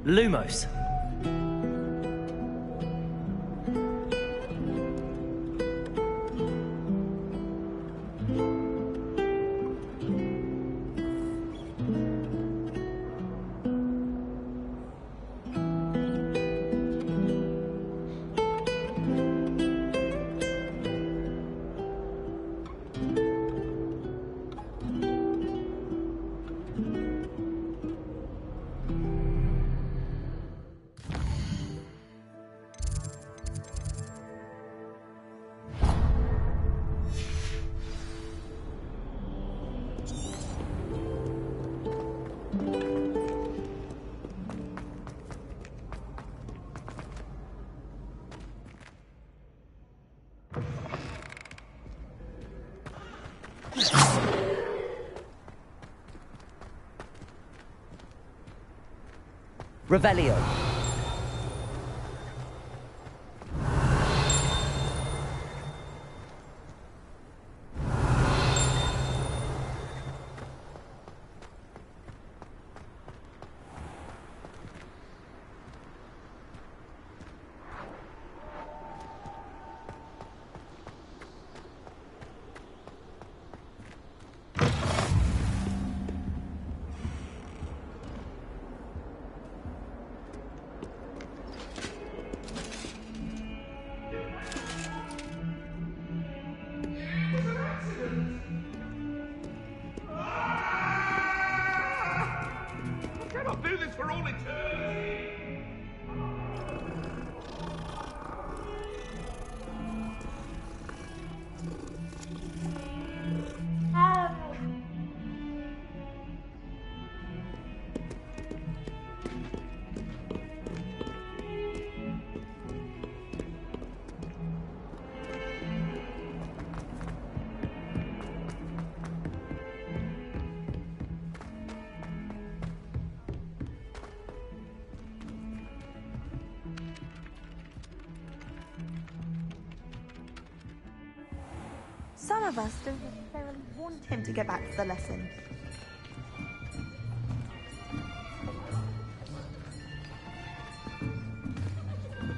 Lumos. Revelio. Some of us don't necessarily want him to get back to the lesson.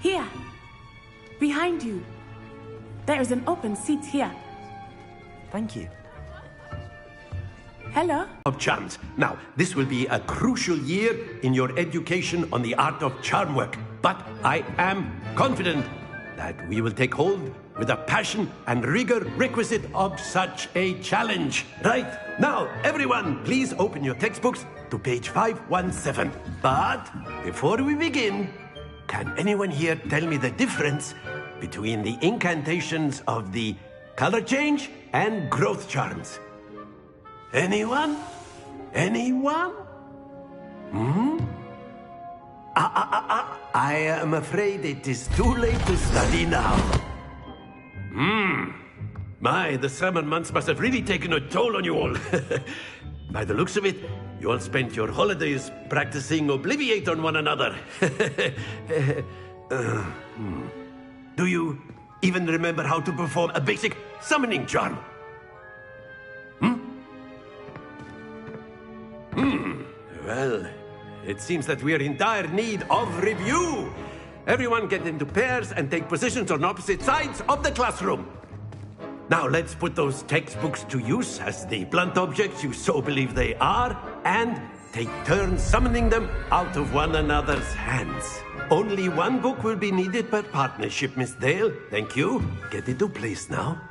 Here! Behind you! There is an open seat here. Thank you. Hello? Of charms. Now, this will be a crucial year in your education on the art of charm work. But I am confident that we will take hold with the passion and rigor requisite of such a challenge. Right, now, everyone, please open your textbooks to page 517. But before we begin, can anyone here tell me the difference between the incantations of the color change and growth charms? Anyone? Anyone? I am afraid it is too late to study now. My, the summer months must have really taken a toll on you all. By the looks of it, you all spent your holidays practicing Obliviate on one another. Do you even remember how to perform a basic summoning charm? Well, it seems that we are in dire need of review. Everyone get into pairs and take positions on opposite sides of the classroom. Now let's put those textbooks to use as the blunt objects you so believe they are, and take turns summoning them out of one another's hands. Only one book will be needed per partnership, Miss Dale. Thank you. Get into place now.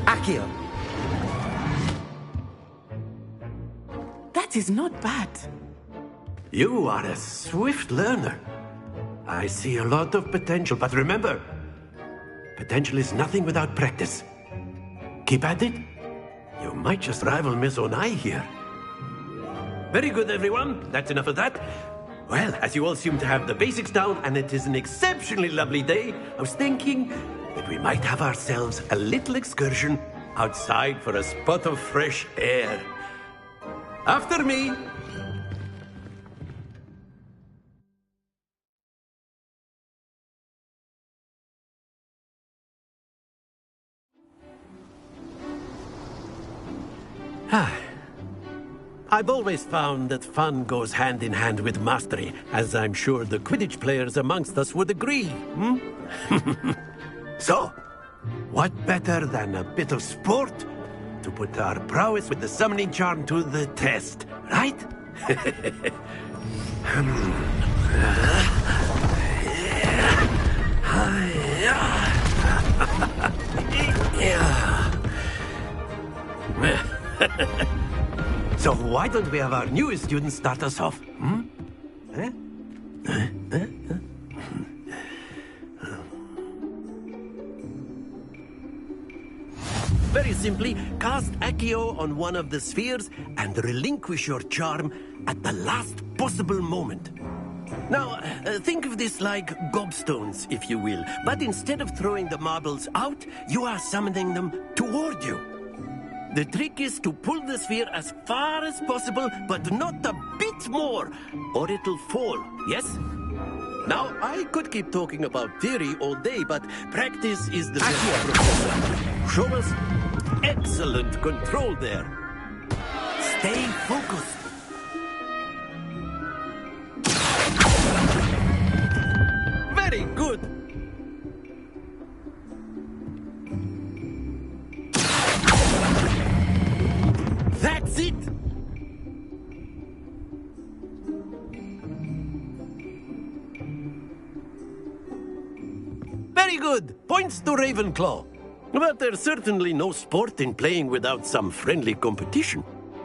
Accio. That is not bad. You are a swift learner. I see a lot of potential, but remember, potential is nothing without practice. Keep at it. You might just rival Miss Onai here. Very good, everyone. That's enough of that. Well, as you all seem to have the basics down, and it is an exceptionally lovely day, I was thinking that we might have ourselves a little excursion outside for a spot of fresh air. After me. I've always found that fun goes hand in hand with mastery, as I'm sure the Quidditch players amongst us would agree. Hmm? So, what better than a bit of sport to put our prowess with the summoning charm to the test, right? So why don't we have our newest student start us off? Hmm? Eh? Very simply, cast Accio on one of the spheres and relinquish your charm at the last possible moment. Now, think of this like gobstones, if you will. But instead of throwing the marbles out, you are summoning them toward you. The trick is to pull the sphere as far as possible, but not a bit more, or it'll fall, yes? Now, I could keep talking about theory all day, but practice is the best professor. Show us excellent control there. Stay focused. Very good. That's it. Very good. Points to Ravenclaw. But there's certainly no sport in playing without some friendly competition.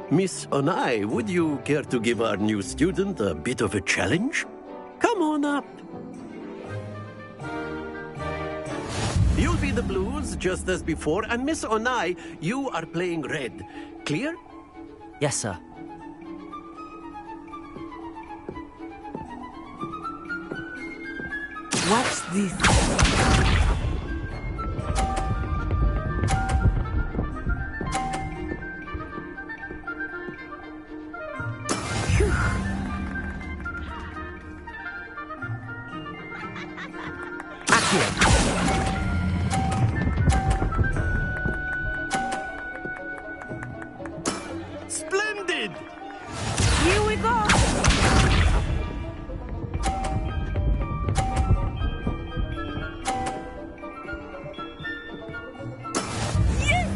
Miss Onai, would you care to give our new student a bit of a challenge? Come on up. You'll be the blues, just as before, and Miss Onai, you are playing red. Clear? Yes, sir. Watch this. Splendid! Here we go. Yes!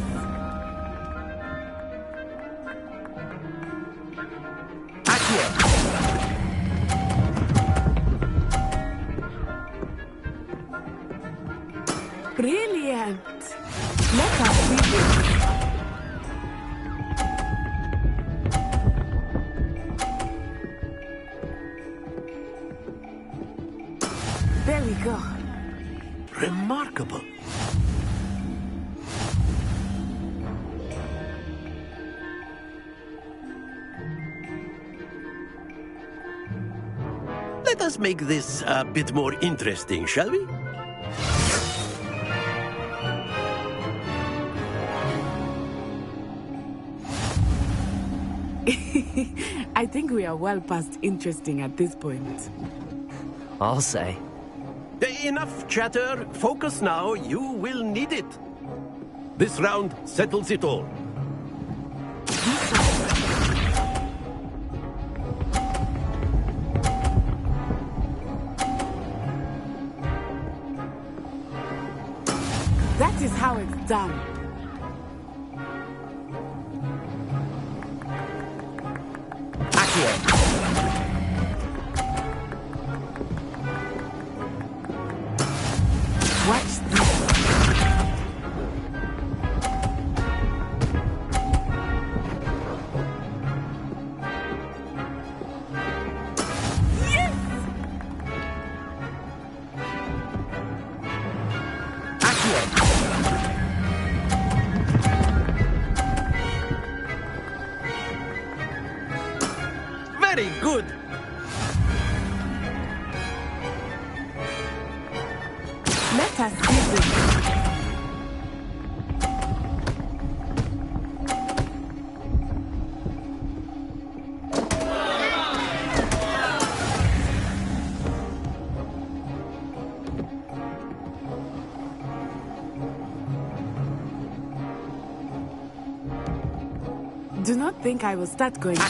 Brilliant. Let us see this. There we go. Remarkable. Let us make this a bit more interesting, shall we? I think we are well past interesting at this point. I'll say. Enough chatter. Focus now. You will need it. This round settles it all. That is how it's done. Accio. Watch this. Yes! Accio. Very good. Let us see this. Do not think I will start going easy.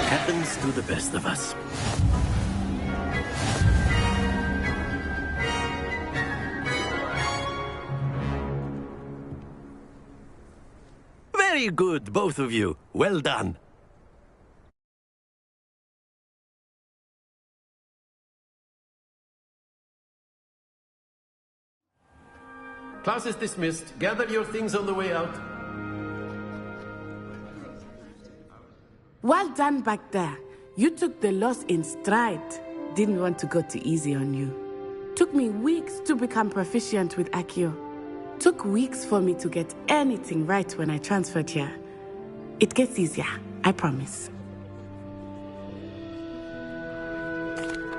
Happens to the best of us. Very good, both of you. Well done. Class is dismissed. Gather your things on the way out. Well done back there. You took the loss in stride. Didn't want to go too easy on you. Took me weeks to become proficient with Accio. Took weeks for me to get anything right when I transferred here. It gets easier, I promise.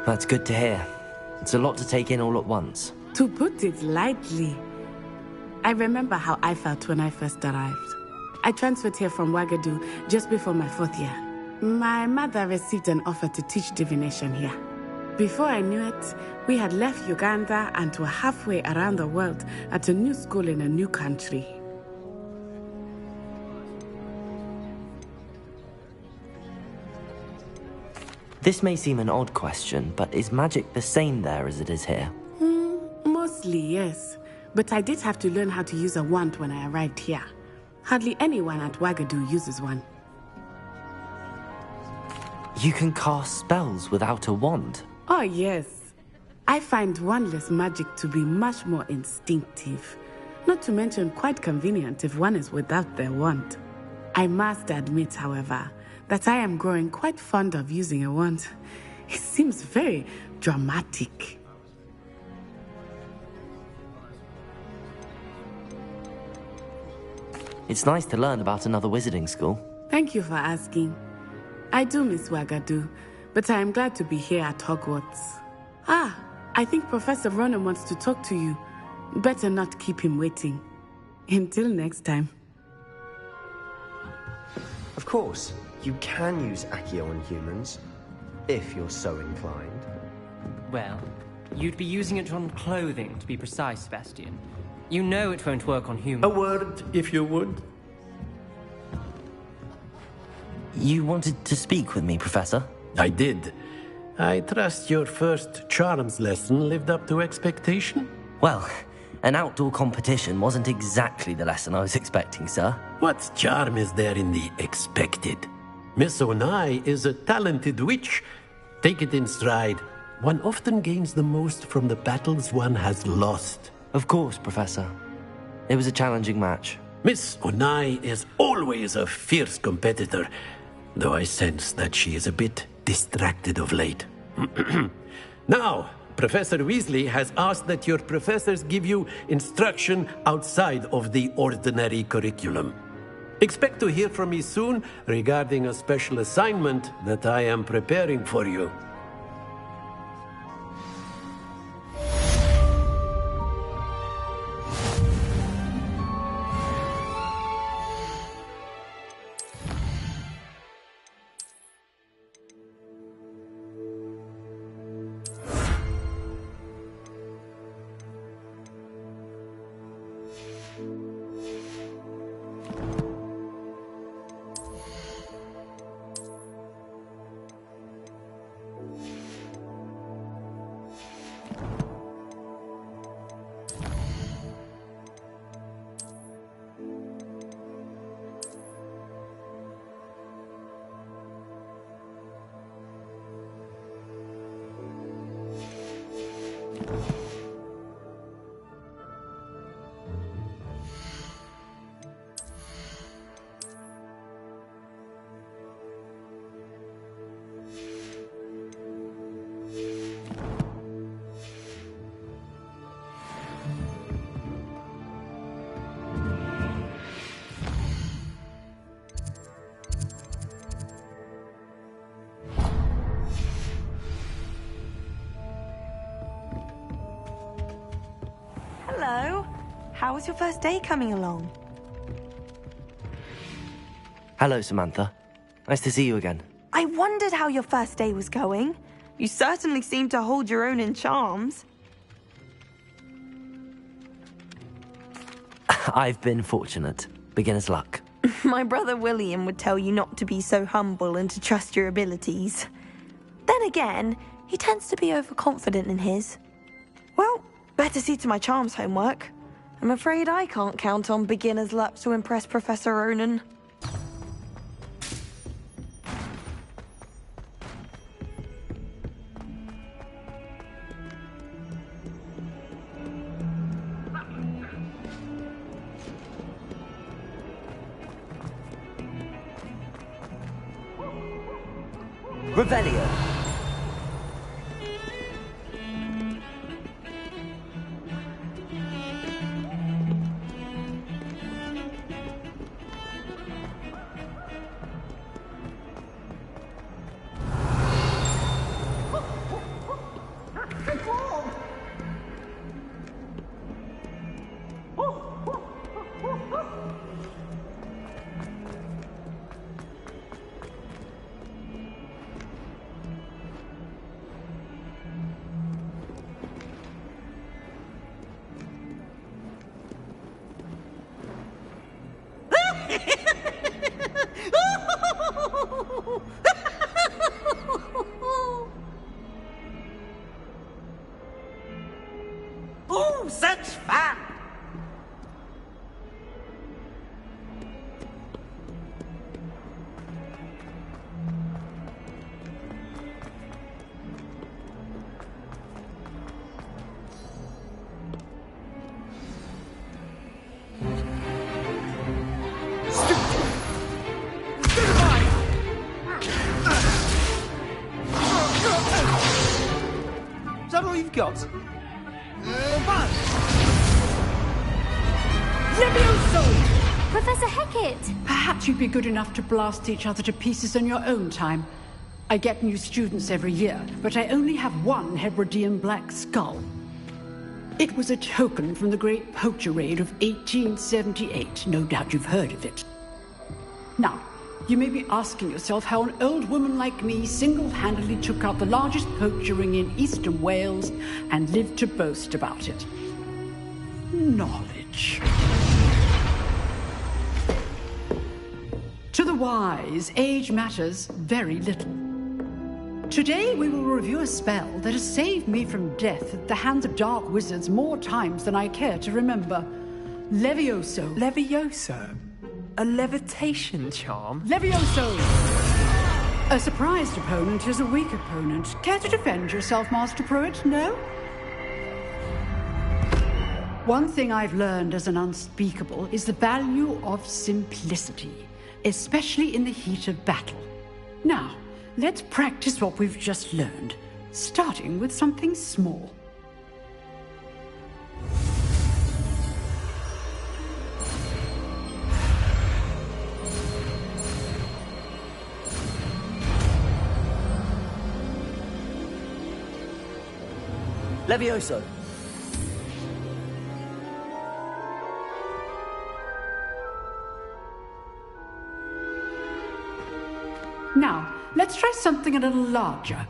That's good to hear. It's a lot to take in all at once. To put it lightly, I remember how I felt when I first arrived. I transferred here from Ouagadougou just before my 4th year. My mother received an offer to teach divination here. Before I knew it, we had left Uganda and were halfway around the world at a new school in a new country. This may seem an odd question, but is magic the same there as it is here? Mostly, yes. But I did have to learn how to use a wand when I arrived here. Hardly anyone at Ouagadougou uses one. You can cast spells without a wand? Oh, yes. I find wandless magic to be much more instinctive. Not to mention quite convenient if one is without their wand. I must admit, however, that I am growing quite fond of using a wand. It seems very dramatic. It's nice to learn about another wizarding school. Thank you for asking. I do miss Ouagadougou, but I am glad to be here at Hogwarts. I think Professor Ronan wants to talk to you. Better not keep him waiting. Until next time. Of course, you can use Accio on humans, if you're so inclined. Well, you'd be using it on clothing, to be precise, Sebastian. You know it won't work on humans. A word, if you would. You wanted to speak with me, Professor? I did. I trust your first charms lesson lived up to expectation? Well, an outdoor competition wasn't exactly the lesson I was expecting, sir. What charm is there in the expected? Miss Onai is a talented witch. Take it in stride. One often gains the most from the battles one has lost. Of course, Professor. It was a challenging match. Miss Onai is always a fierce competitor, though I sense that she is a bit distracted of late. Now, Professor Weasley has asked that your professors give you instruction outside of the ordinary curriculum. Expect to hear from me soon regarding a special assignment that I am preparing for you. Hello. How was your first day coming along? Hello, Samantha. Nice to see you again. I wondered how your first day was going. You certainly seem to hold your own in charms. I've been fortunate. Beginner's luck. My brother William would tell you not to be so humble and to trust your abilities. Then again, he tends to be overconfident in his. Well, better see to my charms homework. I'm afraid I can't count on beginner's luck to impress Professor Ronan. Revelio. Oh, such fun! Is that all you've got? Professor Hecat! Perhaps you'd be good enough to blast each other to pieces in your own time. I get new students every year, but I only have one Hebridean black skull. It was a token from the Great Poacher Raid of 1878. No doubt you've heard of it. Now, you may be asking yourself how an old woman like me single-handedly took out the largest poacher ring in eastern Wales and lived to boast about it. Knowledge. To the wise, age matters very little. Today we will review a spell that has saved me from death at the hands of dark wizards more times than I care to remember. Levioso. Levioso? A levitation charm? Levioso! A surprised opponent is a weak opponent. Care to defend yourself, Master Pruitt? No? One thing I've learned as an unspeakable is the value of simplicity, especially in the heat of battle. Now, let's practice what we've just learned, starting with something small. Levioso. Now, let's try something a little larger.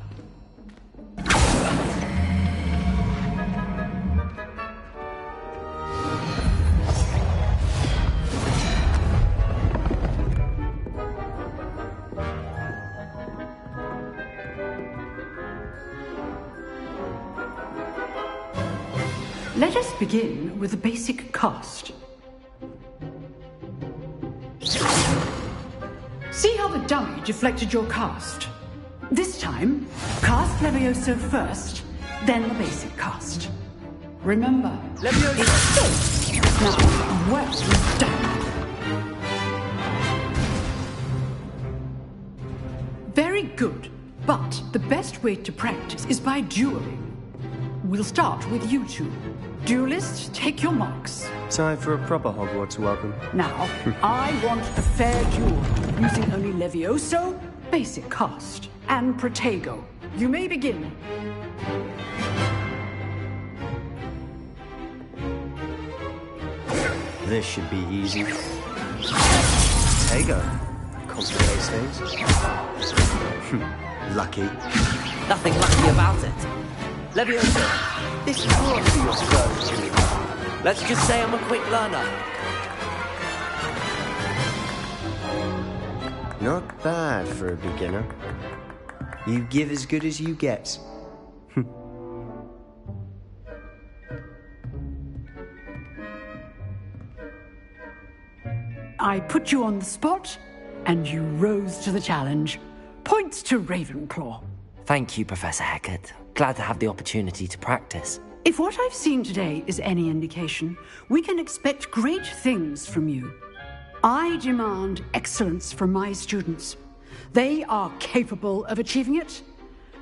Let us begin with the basic cast. See how the dummy deflected your cast? This time, cast Levioso first, then the basic cast. Remember, Levioso! Now, well done. Very good, but the best way to practice is by dueling. We'll start with you two. Duelists, take your marks. Time for a proper Hogwarts welcome. Now, I want a fair duel, using only Levioso, basic cast, and Protego. You may begin. This should be easy. Protego. Complicates things. Lucky. Nothing lucky about it. Levioso. This can't be your first. Let's just say I'm a quick learner. Not bad for a beginner. You give as good as you get. I put you on the spot, and you rose to the challenge. Points to Ravenclaw. Thank you, Professor Hecat. Glad to have the opportunity to practice. If what I've seen today is any indication, we can expect great things from you. I demand excellence from my students. They are capable of achieving it,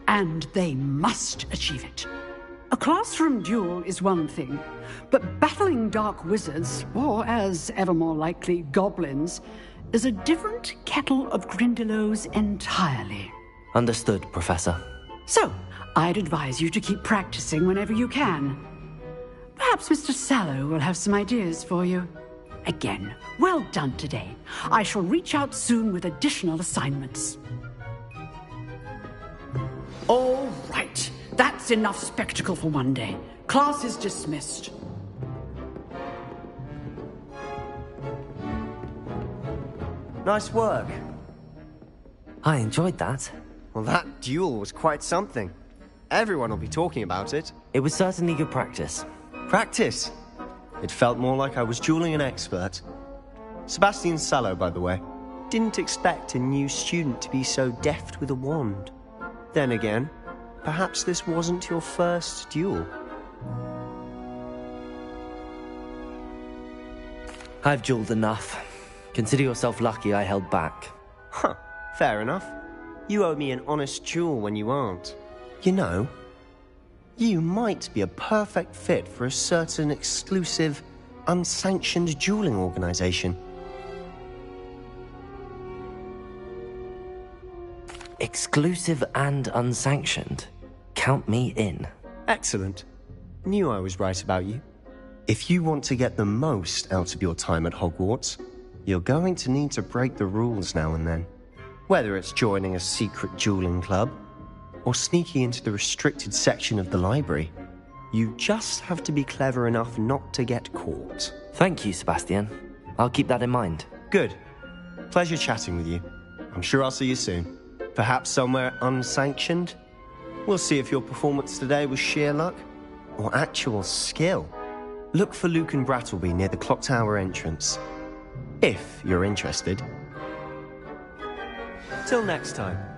and they must achieve it. A classroom duel is one thing, but battling dark wizards, or as ever more likely, goblins, is a different kettle of Grindylows entirely. Understood, Professor. So, I'd advise you to keep practicing whenever you can. Perhaps Mr. Sallow will have some ideas for you. Again, well done today. I shall reach out soon with additional assignments. All right. That's enough spectacle for one day. Class is dismissed. Nice work. I enjoyed that. Well, that duel was quite something. Everyone will be talking about it. It was certainly good practice. Practice? It felt more like I was dueling an expert. Sebastian Sallow, by the way. Didn't expect a new student to be so deft with a wand. Then again, perhaps this wasn't your first duel. I've dueled enough. Consider yourself lucky I held back. Huh, fair enough. You owe me an honest duel when you aren't. You know, you might be a perfect fit for a certain exclusive, unsanctioned dueling organization. Exclusive and unsanctioned. Count me in. Excellent. Knew I was right about you. If you want to get the most out of your time at Hogwarts, you're going to need to break the rules now and then. Whether it's joining a secret dueling club, or sneaking into the restricted section of the library, you just have to be clever enough not to get caught. Thank you, Sebastian. I'll keep that in mind. Good. Pleasure chatting with you. I'm sure I'll see you soon. Perhaps somewhere unsanctioned? We'll see if your performance today was sheer luck or actual skill. Look for Luke and Brattleby near the clock tower entrance. If you're interested. Till next time.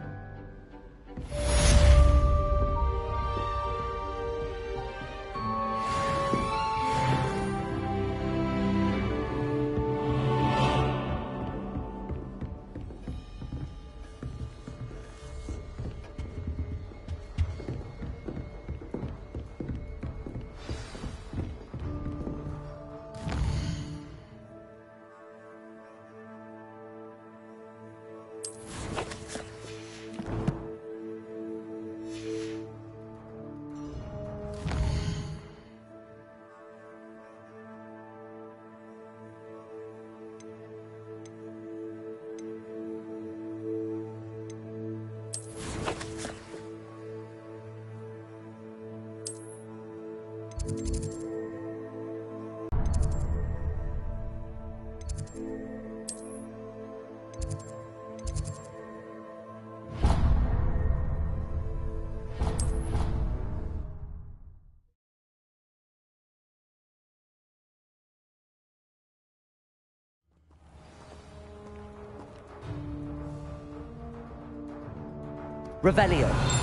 Revelio.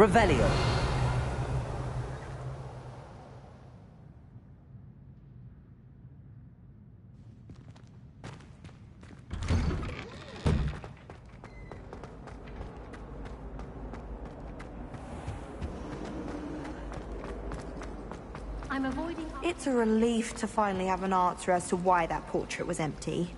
Revelio. I'm avoiding... It's a relief to finally have an answer as to why that portrait was empty.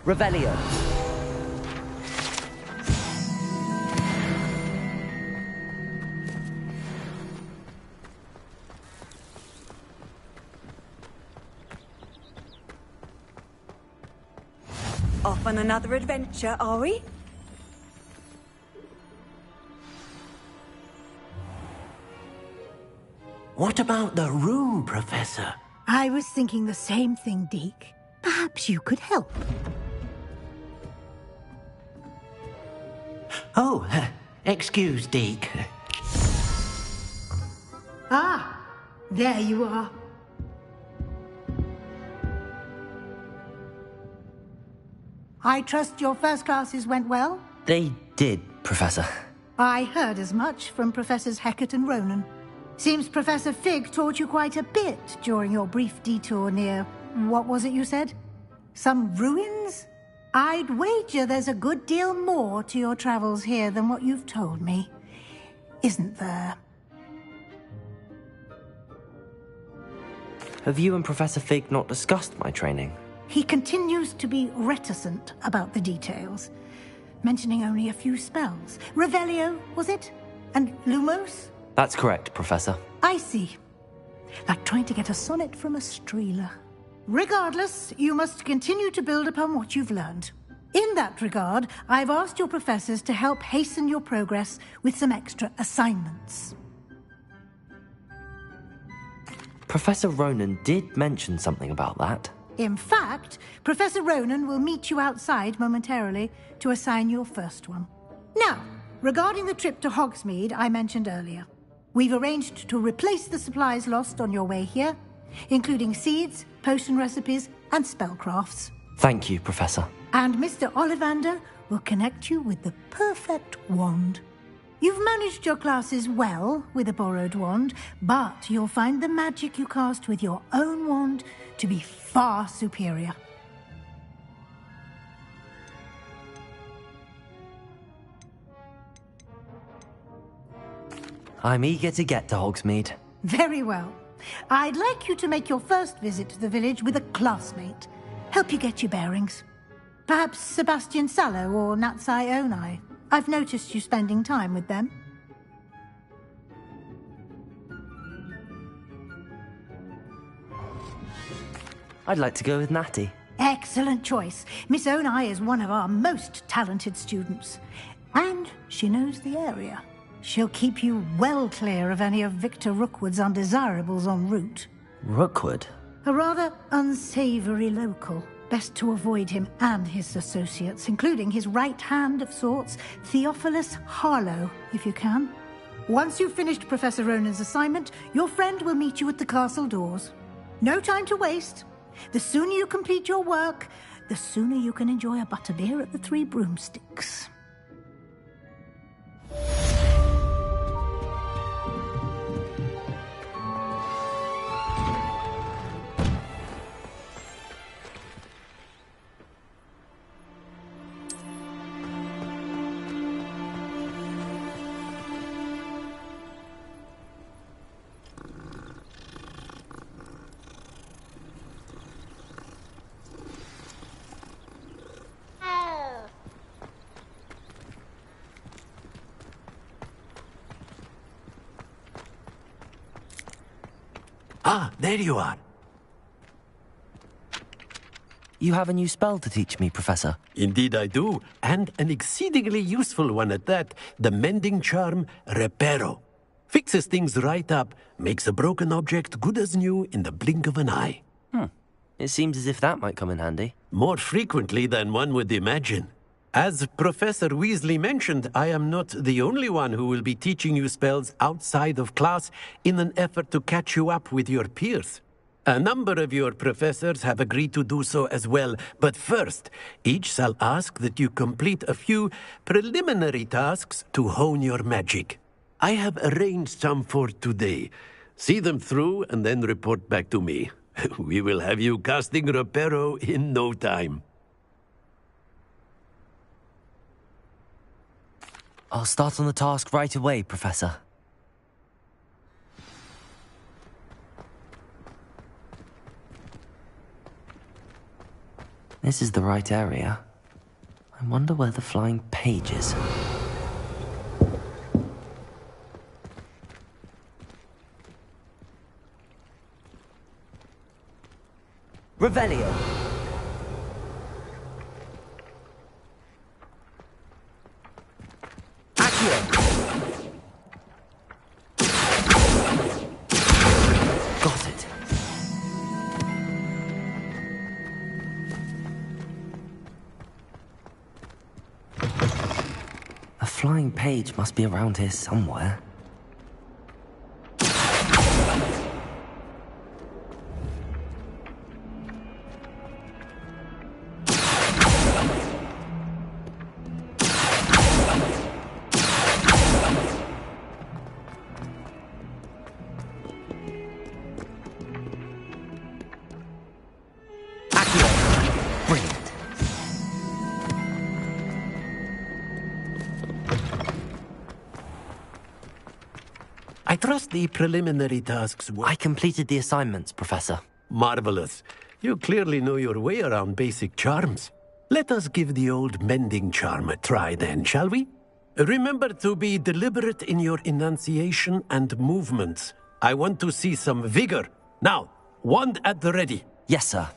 Revelio. Off on another adventure, are we? What about the room, Professor? I was thinking the same thing, Deke. Perhaps you could help. Oh, excuse, Deke. Ah, there you are. I trust your first classes went well? They did, Professor. I heard as much from Professors Hecat and Ronan. Seems Professor Fig taught you quite a bit during your brief detour near... what was it you said? Some ruins? I'd wager there's a good deal more to your travels here than what you've told me. Isn't there? Have you and Professor Fig not discussed my training? He continues to be reticent about the details, mentioning only a few spells. Revelio, was it? And Lumos? That's correct, Professor. I see. Like trying to get a sonnet from a streeler. Regardless, you must continue to build upon what you've learned. In that regard, I've asked your professors to help hasten your progress with some extra assignments. Professor Ronan did mention something about that. In fact, Professor Ronan will meet you outside momentarily to assign your first one. Now, regarding the trip to Hogsmeade I mentioned earlier, we've arranged to replace the supplies lost on your way here, including seeds, potion recipes, and spellcrafts. Thank you, Professor. And Mr. Ollivander will connect you with the perfect wand. You've managed your classes well with a borrowed wand, but you'll find the magic you cast with your own wand to be far superior. I'm eager to get to Hogsmeade. Very well. I'd like you to make your first visit to the village with a classmate. Help you get your bearings. Perhaps Sebastian Sallow or Natsai Onai. I've noticed you spending time with them. I'd like to go with Natty. Excellent choice. Miss Onai is one of our most talented students. And she knows the area. She'll keep you well clear of any of Victor Rookwood's undesirables en route. Rookwood? A rather unsavory local. Best to avoid him and his associates, including his right hand of sorts, Theophilus Harlow, if you can. Once you've finished Professor Ronan's assignment, your friend will meet you at the castle doors. No time to waste. The sooner you complete your work, the sooner you can enjoy a butterbeer at the Three Broomsticks. Ah, there you are. You have a new spell to teach me, Professor. Indeed I do, and an exceedingly useful one at that. The mending charm, Reparo. Fixes things right up, makes a broken object good as new in the blink of an eye. It seems as if that might come in handy. More frequently than one would imagine. As Professor Weasley mentioned, I am not the only one who will be teaching you spells outside of class in an effort to catch you up with your peers. A number of your professors have agreed to do so as well, but first, each shall ask that you complete a few preliminary tasks to hone your magic. I have arranged some for today. See them through and then report back to me. We will have you casting Reparo in no time. I'll start on the task right away, Professor. This is the right area. I wonder where the flying page is. Revelio. Accio. Got it. A flying page must be around here somewhere. I trust the preliminary tasks were... I completed the assignments, Professor. Marvelous. You clearly know your way around basic charms. Let us give the old mending charm a try then, shall we? Remember to be deliberate in your enunciation and movements. I want to see some vigor. Now, wand at the ready. Yes, sir.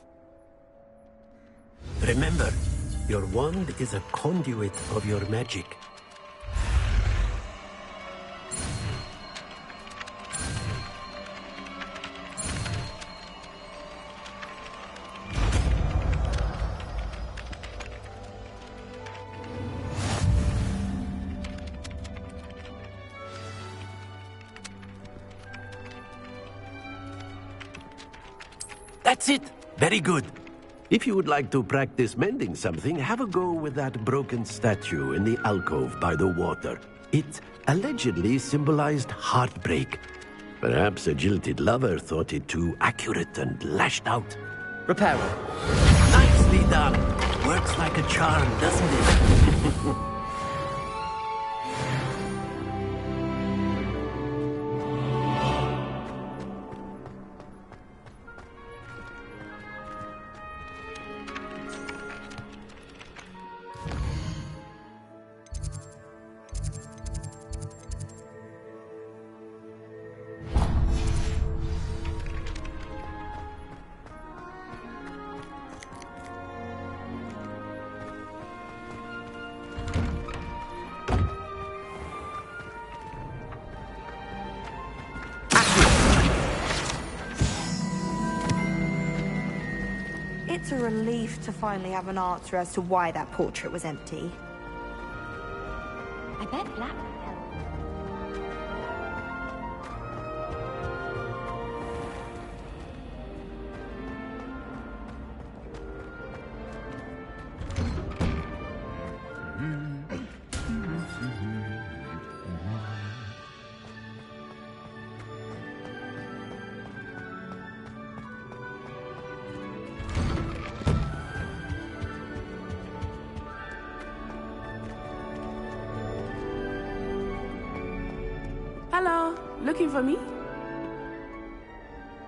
Remember, your wand is a conduit of your magic. That's it! Very good. If you would like to practice mending something, have a go with that broken statue in the alcove by the water. It allegedly symbolized heartbreak. Perhaps a jilted lover thought it too accurate and lashed out. Repair it. Nicely done! Works like a charm, doesn't it? It's a relief to finally have an answer as to why that portrait was empty. I bet black would help. Hello, looking for me?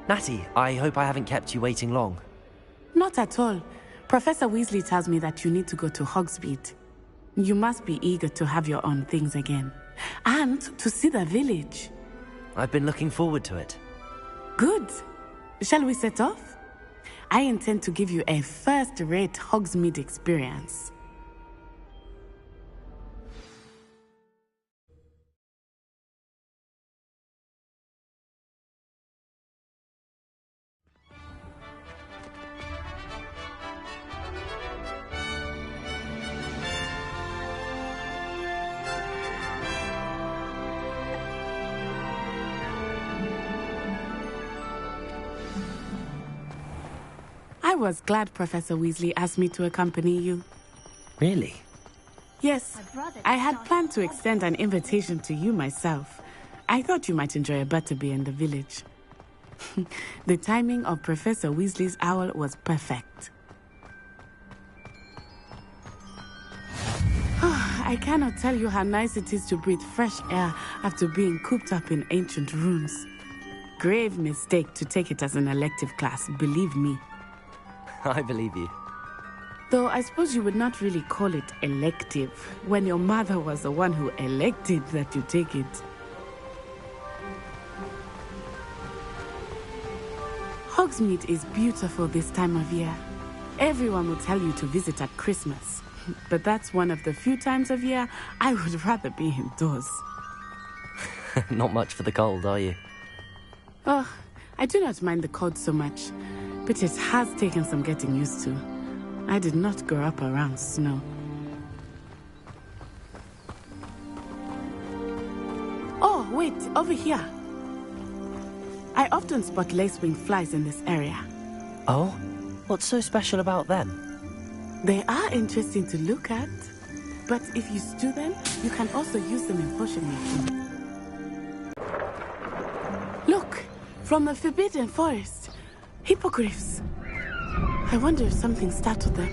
Natty, I hope I haven't kept you waiting long. Not at all. Professor Weasley tells me that you need to go to Hogsmeade. You must be eager to have your own things again. And to see the village. I've been looking forward to it. Good. Shall we set off? I intend to give you a first-rate Hogsmeade experience. I was glad Professor Weasley asked me to accompany you. Really? Yes, I had planned to extend an invitation to you myself. I thought you might enjoy a butterbeer in the village. The timing of Professor Weasley's owl was perfect. I cannot tell you how nice it is to breathe fresh air after being cooped up in ancient rooms. Grave mistake to take it as an elective class, believe me. I believe you. Though I suppose you would not really call it elective when your mother was the one who elected that you take it. Hogsmeade is beautiful this time of year. Everyone will tell you to visit at Christmas. But that's one of the few times of year I would rather be indoors. Not much for the cold, are you? Oh, I do not mind the cold so much, but it has taken some getting used to. I did not grow up around snow. Oh, wait, over here. I often spot lacewing flies in this area. Oh? What's so special about them? They are interesting to look at, but if you stew them, you can also use them in potion making. Look, from the Forbidden Forest, hippogriffs. I wonder if something startled them.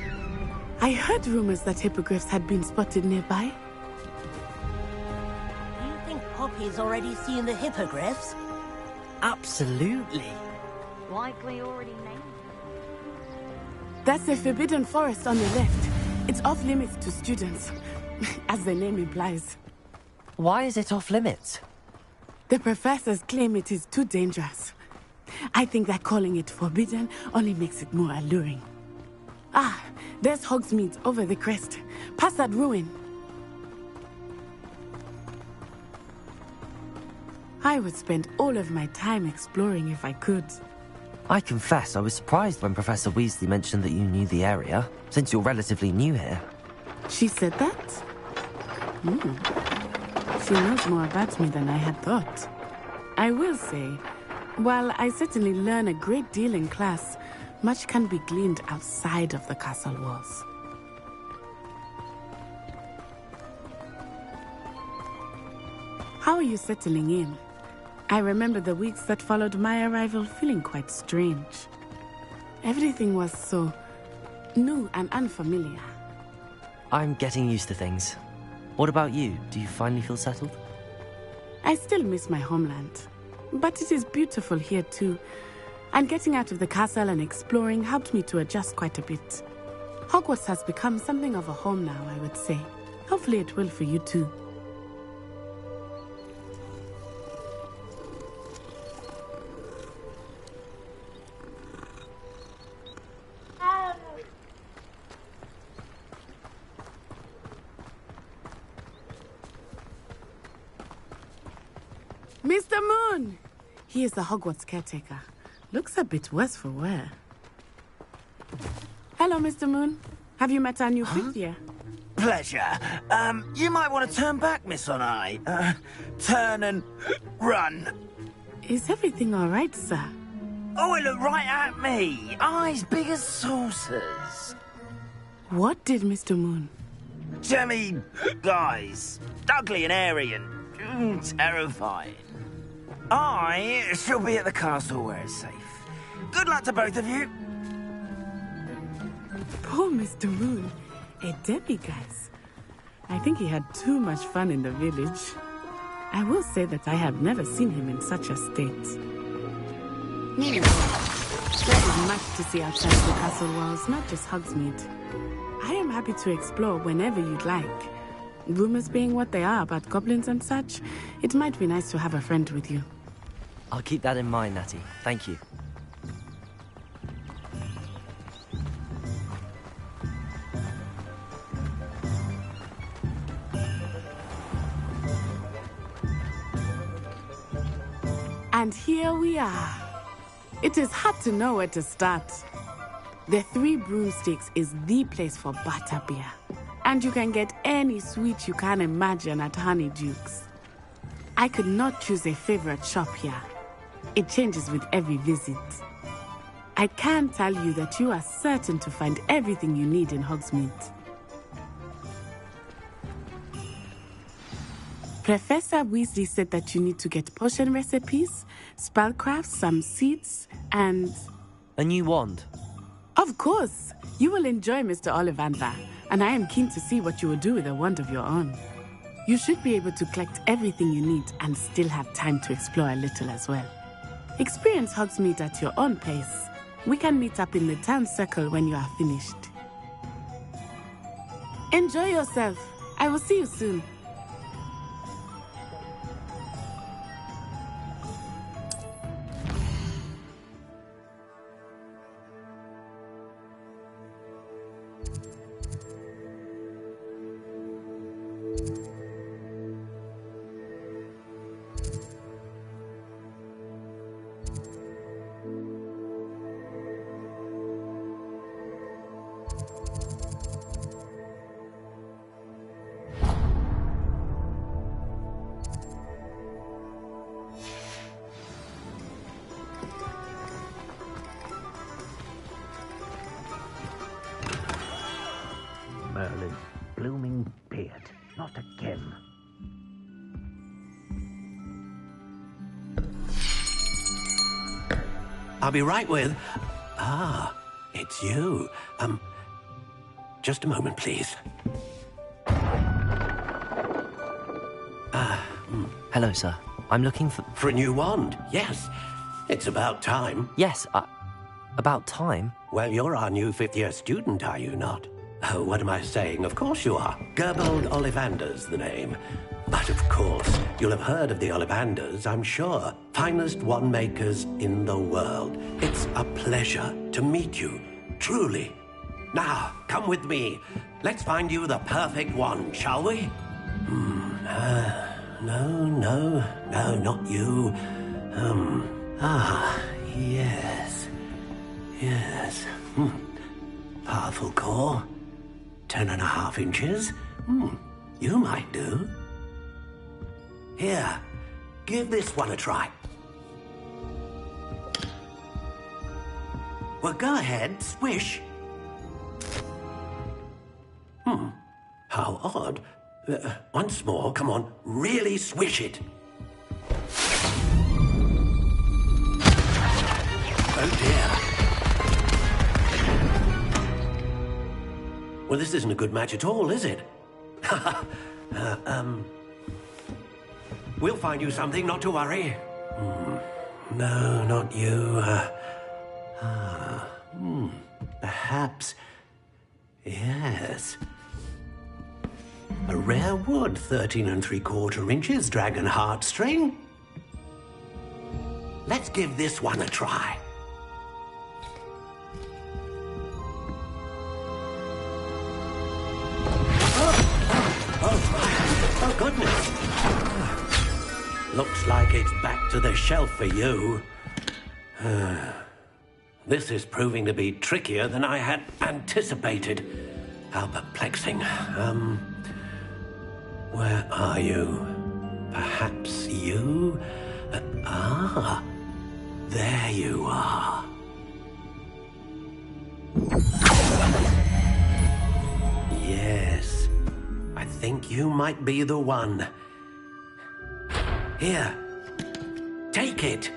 I heard rumors that hippogriffs had been spotted nearby. Do you think Poppy's already seen the hippogriffs? Absolutely. Likely already named. That's the Forbidden Forest on the left. It's off limits to students, as the name implies. Why is it off limits? The professors claim it is too dangerous. I think that calling it forbidden only makes it more alluring. Ah, there's Hogsmeade over the crest. Past that ruin. I would spend all of my time exploring if I could. I confess I was surprised when Professor Weasley mentioned that you knew the area, since you're relatively new here. She said that? She knows more about me than I had thought. I will say, while I certainly learn a great deal in class, much can be gleaned outside of the castle walls. How are you settling in? I remember the weeks that followed my arrival feeling quite strange. Everything was so new and unfamiliar. I'm getting used to things. What about you? Do you finally feel settled? I still miss my homeland, but it is beautiful here too. And getting out of the castle and exploring helped me to adjust quite a bit. Hogwarts has become something of a home now, I would say. Hopefully it will for you too. Mr. Moon! He is the Hogwarts caretaker. Looks a bit worse for wear. Hello, Mr. Moon. Have you met our new fifth year? Pleasure. You might want to turn back, Miss Onai. Turn and run. Is everything all right, sir? Oh, it looked right at me. Eyes big as saucers. What did Mr. Moon? Jemmy, guys. Ugly and airy and terrifying. I shall be at the castle where it's safe. Good luck to both of you. Poor Mr. Moon. A demiguise. I think he had too much fun in the village. I will say that I have never seen him in such a state. There is much to see outside the castle walls, not just Hogsmeade. I am happy to explore whenever you'd like. Rumors being what they are about goblins and such, it might be nice to have a friend with you. I'll keep that in mind, Natty. Thank you. And here we are. It is hard to know where to start. The Three Broomsticks is the place for butterbeer. And you can get any sweet you can imagine at Honeyduke's. I could not choose a favorite shop here. It changes with every visit. I can tell you that you are certain to find everything you need in Hogsmeade. Professor Weasley said that you need to get potion recipes, spellcrafts, some seeds, and... A new wand. Of course! You will enjoy Mr. Ollivander, and I am keen to see what you will do with a wand of your own. You should be able to collect everything you need and still have time to explore a little as well. Experience Hogsmeade at your own pace. We can meet up in the town circle when you are finished. Enjoy yourself. I will see you soon. Merlin's blooming beard. Not again. I'll be right with... Ah, it's you. Just a moment, please. Hello, sir. I'm looking for... For a new wand, yes. It's about time. Yes, about time? Well, you're our new fifth-year student, are you not? Oh, what am I saying? Of course you are. Gerbold Ollivander's the name. But of course, you'll have heard of the Ollivanders, I'm sure. Finest wand makers in the world. It's a pleasure to meet you, truly. Now, come with me. Let's find you the perfect wand, shall we? No, not you. Yes. Powerful core. 10.5 inches. You might do. Here, give this one a try. Well, go ahead, swish. How odd. Once more, come on, really swish it. Oh dear. Well, this isn't a good match at all, is it? We'll find you something, not to worry. No, not you. Perhaps... Yes. A rare wood, 13 3/4 inches, dragon heartstring. Let's give this one a try. Oh, goodness. Looks like it's back to the shelf for you. This is proving to be trickier than I had anticipated. How perplexing. Where are you? Perhaps you? There you are. Yes, I think you might be the one. Here, take it.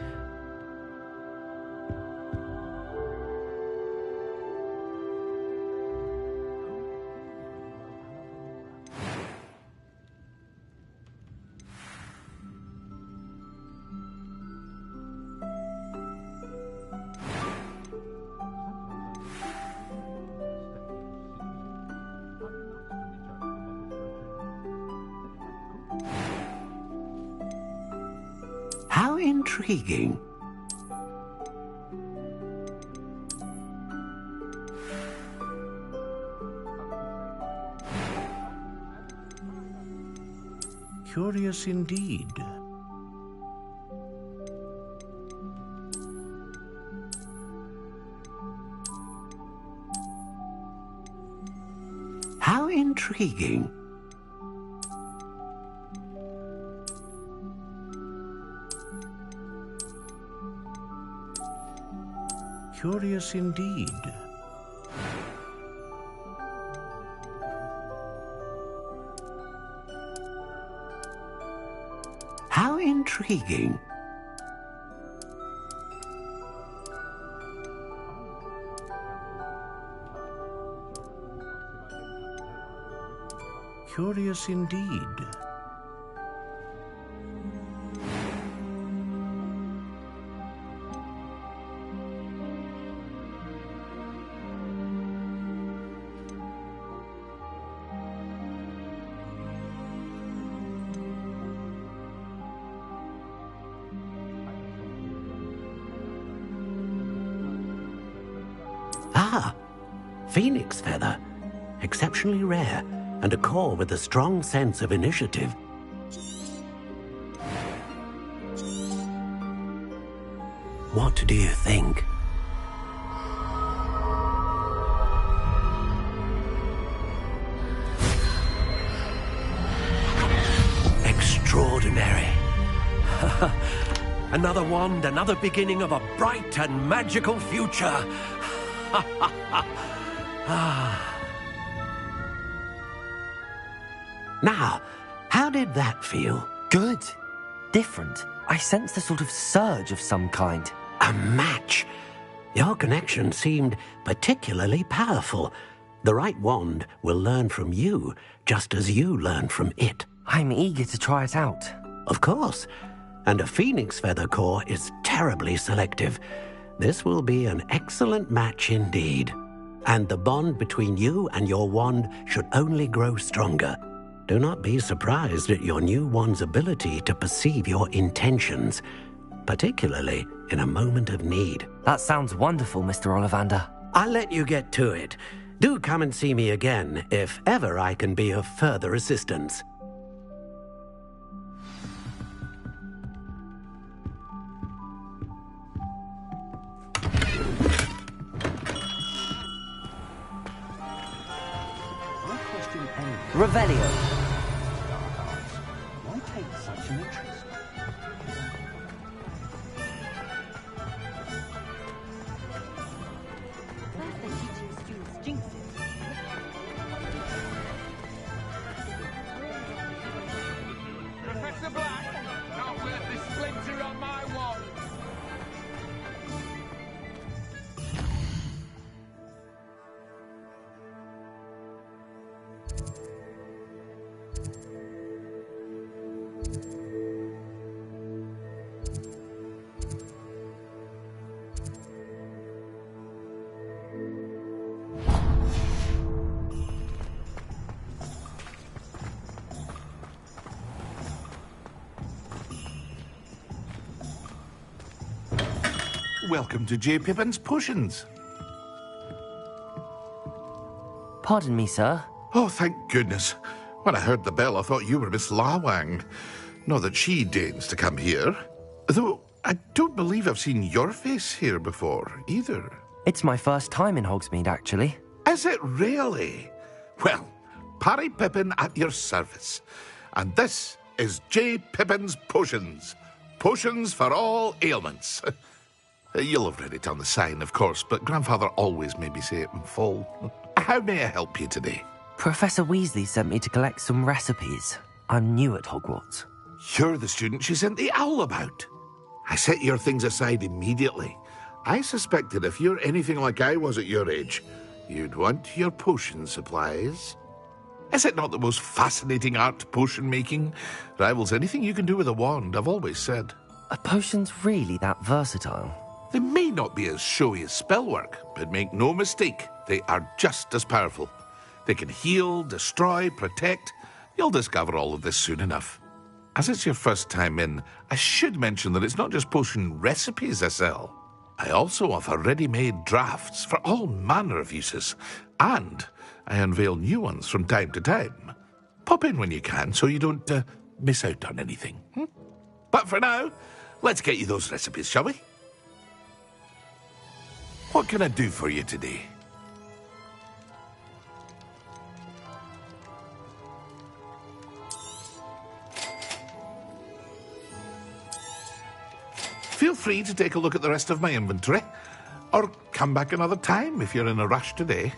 How intriguing. Curious indeed. How intriguing. Curious indeed. How intriguing. Curious indeed. Phoenix feather. Exceptionally rare, and a core with a strong sense of initiative. What do you think? Extraordinary. Another wand, another beginning of a bright and magical future. Now, how did that feel? Good. Different. I sensed a sort of surge of some kind. A match. Your connection seemed particularly powerful. The right wand will learn from you, just as you learn from it. I'm eager to try it out. Of course. And a phoenix feather core is terribly selective. This will be an excellent match indeed. And the bond between you and your wand should only grow stronger. Do not be surprised at your new wand's ability to perceive your intentions, particularly in a moment of need. That sounds wonderful, Mr. Ollivander. I'll let you get to it. Do come and see me again if ever I can be of further assistance. Revelio. Why take such an interest? Professor Black, not worth the splinter on my wand. Welcome to J. Pippin's Potions. Pardon me, sir. Oh, thank goodness. When I heard the bell, I thought you were Miss Lawang. Not that she deigns to come here. Though, I don't believe I've seen your face here before, either. It's my first time in Hogsmeade, actually. Is it really? Well, Parry Pippin at your service. And this is J. Pippin's Potions. Potions for all ailments. You'll have read it on the sign, of course, but Grandfather always made me say it in full. How may I help you today? Professor Weasley sent me to collect some recipes. I'm new at Hogwarts. You're the student she sent the owl about. I set your things aside immediately. I suspected if you're anything like I was at your age, you'd want your potion supplies. Is it not the most fascinating art, potion making? Rivals anything you can do with a wand, I've always said. Are potions really that versatile? They may not be as showy as spellwork, but make no mistake, they are just as powerful. They can heal, destroy, protect. You'll discover all of this soon enough. As it's your first time in, I should mention that it's not just potion recipes I sell. I also offer ready-made drafts for all manner of uses, and I unveil new ones from time to time. Pop in when you can so you don't miss out on anything. But for now, let's get you those recipes, shall we? What can I do for you today? Feel free to take a look at the rest of my inventory, or come back another time if you're in a rush today.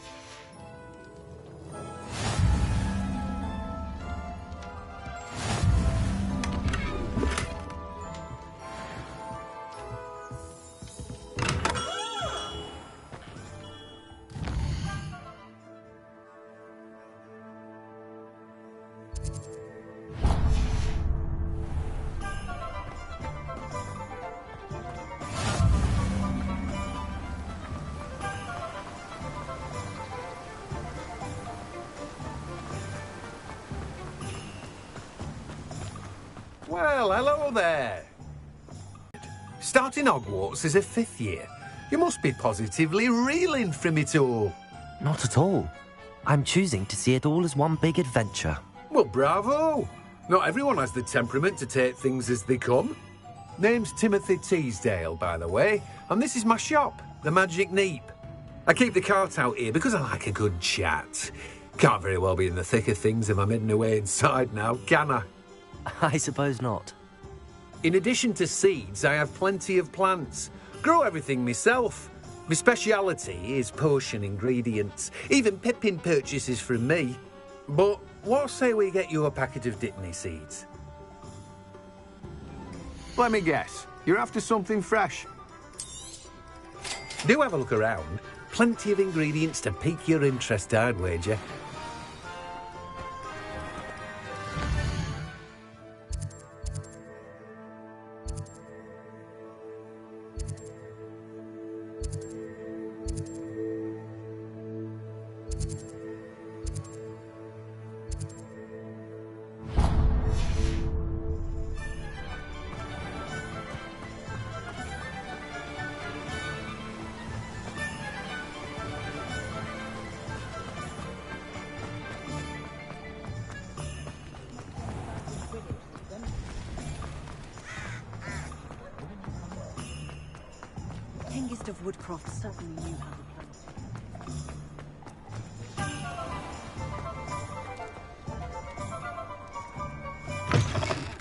Well, hello there. Starting Hogwarts as a 5th year. You must be positively reeling from it all. Not at all. I'm choosing to see it all as one big adventure. Well, bravo! Not everyone has the temperament to take things as they come. Name's Timothy Teasdale, by the way, and this is my shop, the Magic Neep. I keep the cart out here because I like a good chat. Can't very well be in the thick of things if I'm hidden away inside now, can I? I suppose not. In addition to seeds, I have plenty of plants. Grow everything myself. My speciality is potion ingredients. Even Pippin purchases from me. But what say we get you a packet of Dittany seeds? Let me guess. You're after something fresh. Do have a look around. Plenty of ingredients to pique your interest, I'd wager. Hengist of Woodcroft certainly knew how to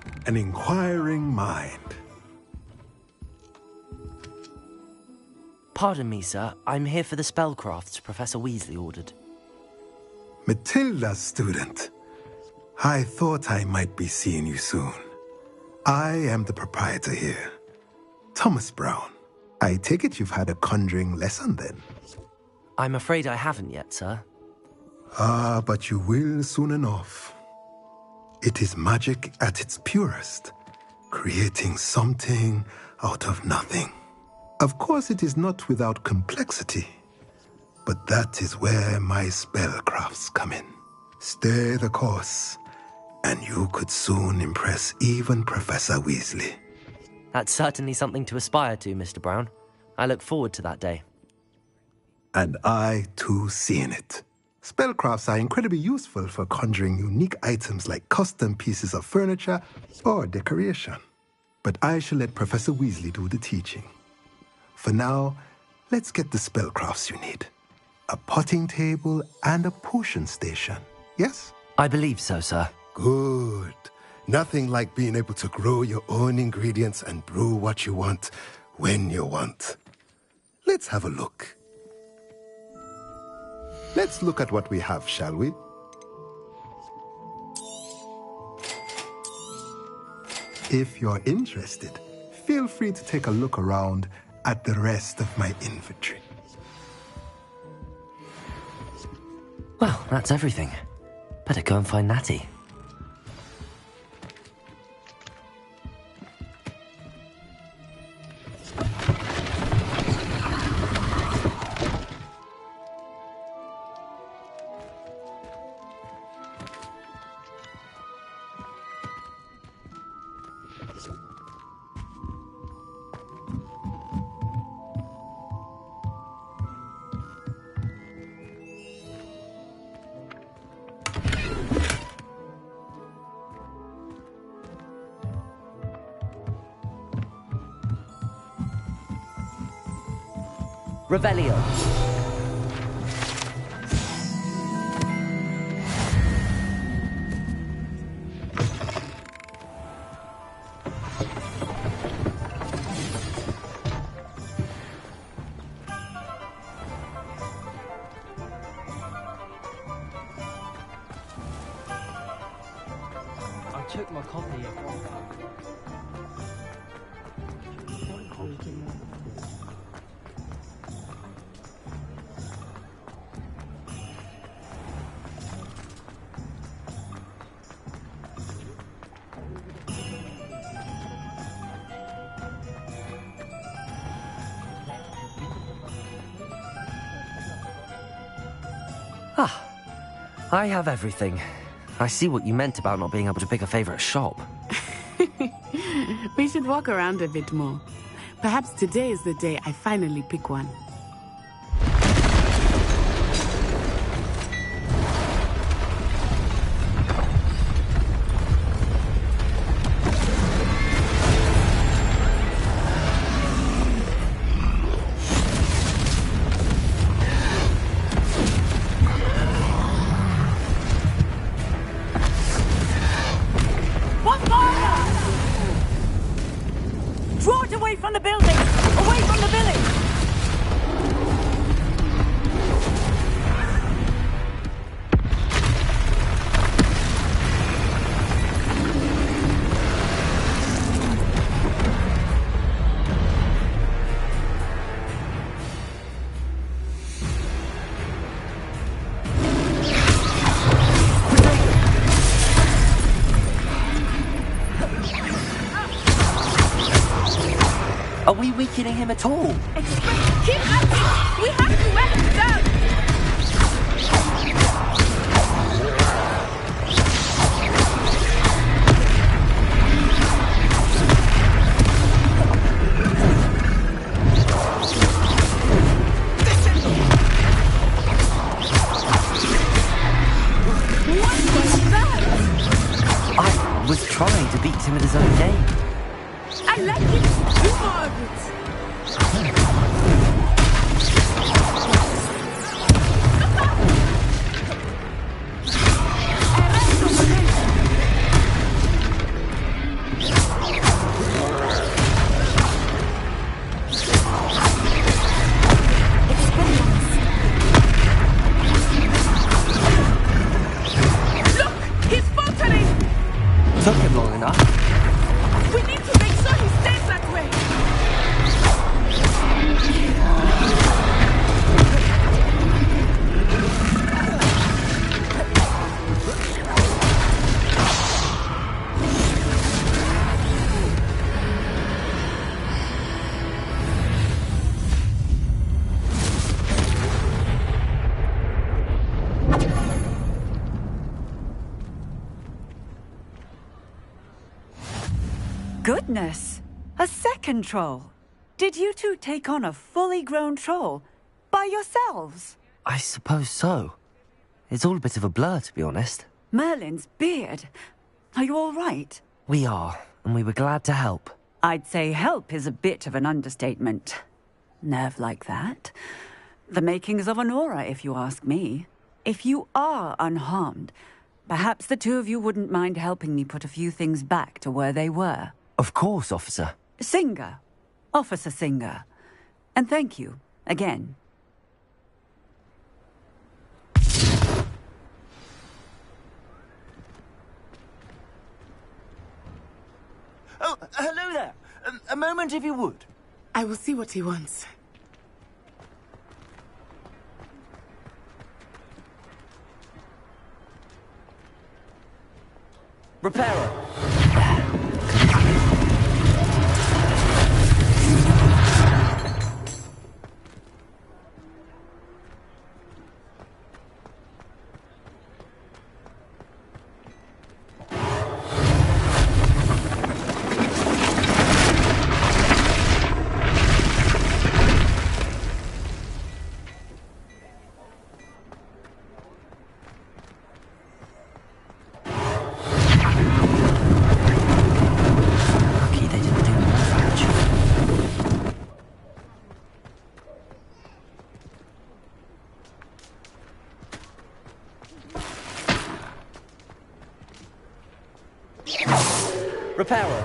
play. An inquiring mind. Pardon me, sir. I'm here for the spellcrafts Professor Weasley ordered. Matilda's student. I thought I might be seeing you soon. I am the proprietor here, Thomas Brown. I take it you've had a conjuring lesson then? I'm afraid I haven't yet, sir. Ah, but you will soon enough. It is magic at its purest, creating something out of nothing. Of course, it is not without complexity, but that is where my spellcrafts come in. Stay the course, and you could soon impress even Professor Weasley. That's certainly something to aspire to, Mr. Brown. I look forward to that day. And I, too, see in it. Spellcrafts are incredibly useful for conjuring unique items like custom pieces of furniture or decoration. But I shall let Professor Weasley do the teaching. For now, let's get the spellcrafts you need. A potting table and a potion station, yes? I believe so, sir. Good. Nothing like being able to grow your own ingredients and brew what you want, when you want. Let's have a look. Let's look at what we have, shall we? If you're interested, feel free to take a look around at the rest of my inventory. Well, that's everything. Better go and find Natty. Revelio. I took my copy of I have everything. I see what you meant about not being able to pick a favorite shop. We should walk around a bit more. Perhaps today is the day I finally pick one. Away from the building! Away from the village! Are we weakening him at all? Keep at it! We have to wear him down! What was that? I was trying to beat him at his own game. I like it! Do more of it! Look! He's faltering! Took him long enough. We need to make sure he stays that way! Goodness! A second troll! Did you two take on a fully grown troll? By yourselves? I suppose so. It's all a bit of a blur, to be honest. Merlin's beard. Are you all right? We are, and we were glad to help. I'd say help is a bit of an understatement. Nerve like that. The makings of an aura, if you ask me. If you are unharmed, perhaps the two of you wouldn't mind helping me put a few things back to where they were. Of course, officer. Singer. Officer Singer. And thank you, again. Oh, hello there. A moment, if you would. I will see what he wants. Repairer. Repairer.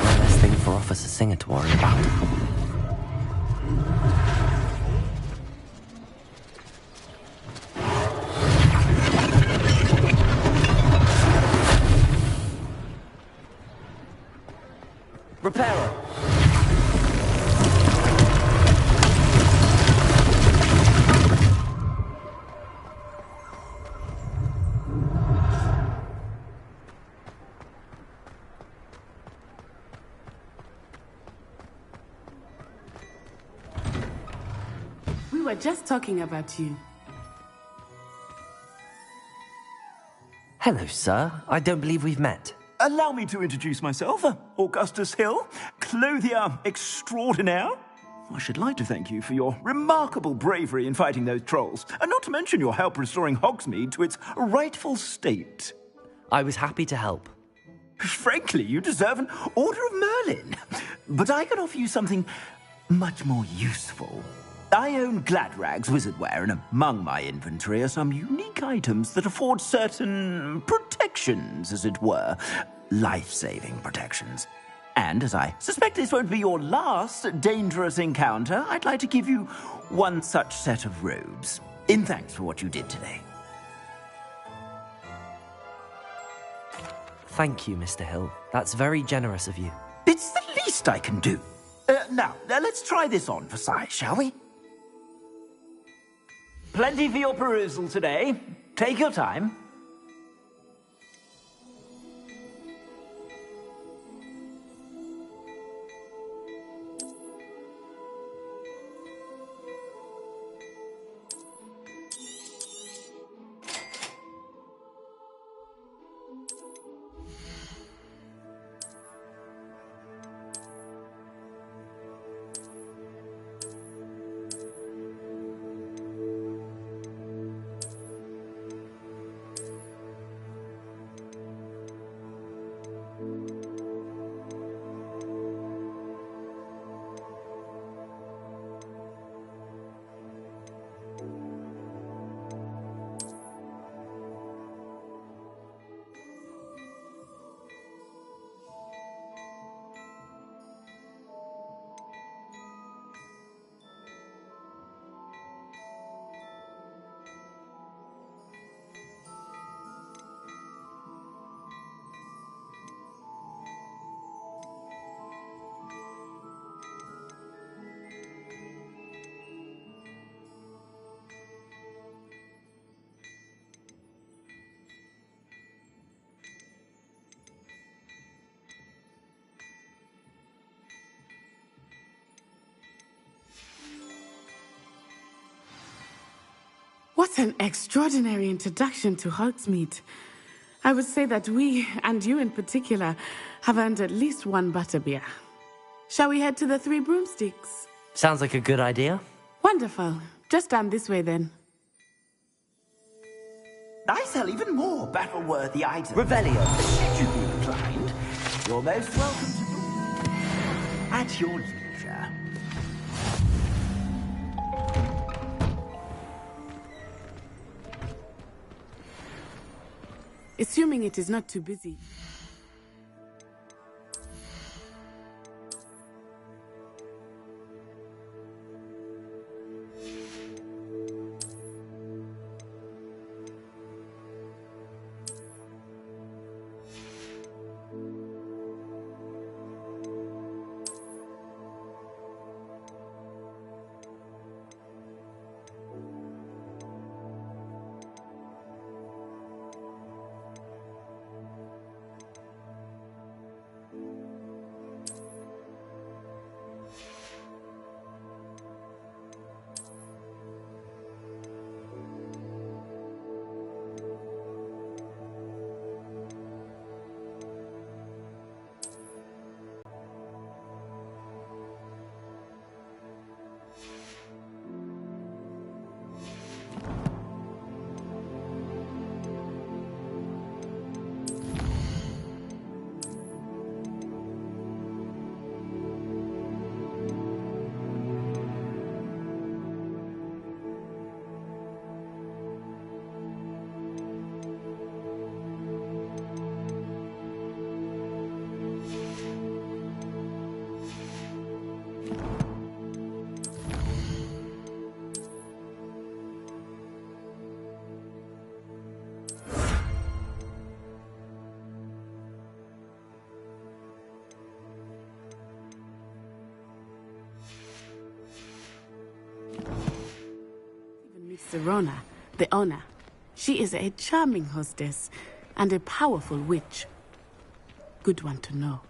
One less thing for Officer Singer to worry about. Repairer. We were just talking about you. Hello, sir. I don't believe we've met. Allow me to introduce myself, Augustus Hill, clothier extraordinaire. I should like to thank you for your remarkable bravery in fighting those trolls, and not to mention your help restoring Hogsmeade to its rightful state. I was happy to help. Frankly, you deserve an Order of Merlin. But I can offer you something much more useful. I own Gladrag's wizardware, and among my inventory are some unique items that afford certain protections, as it were. Life-saving protections. And as I suspect this won't be your last dangerous encounter, I'd like to give you one such set of robes, in thanks for what you did today. Thank you, Mr. Hill. That's very generous of you. It's the least I can do. Now, let's try this on for size, shall we? Plenty for your perusal today. Take your time. What an extraordinary introduction to Hogsmeade. I would say that we, and you in particular, have earned at least one butterbeer. Shall we head to the Three Broomsticks? Sounds like a good idea. Wonderful. Just down this way then. I sell even more battle-worthy items. Revelio, should you be inclined, you're most welcome to at your leisure. Assuming it is not too busy. Serona, the owner. She is a charming hostess and a powerful witch. Good one to know.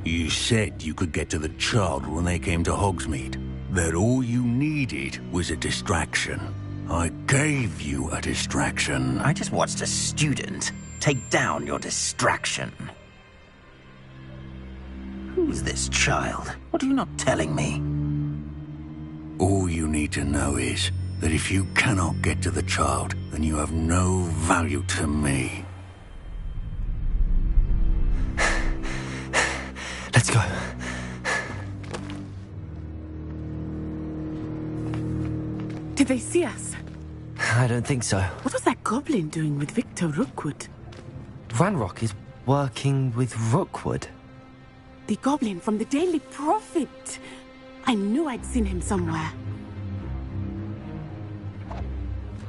You said you could get to the child when they came to Hogsmeade. That all you needed was a distraction. I gave you a distraction. I just watched a student take down your distraction. Who's this child? What are you not telling me? All you need to know is that if you cannot get to the child, then you have no value to me. Let's go. Did they see us? I don't think so. What was that goblin doing with Victor Rookwood? Ranrock is working with Rookwood. The goblin from the Daily Prophet. I knew I'd seen him somewhere.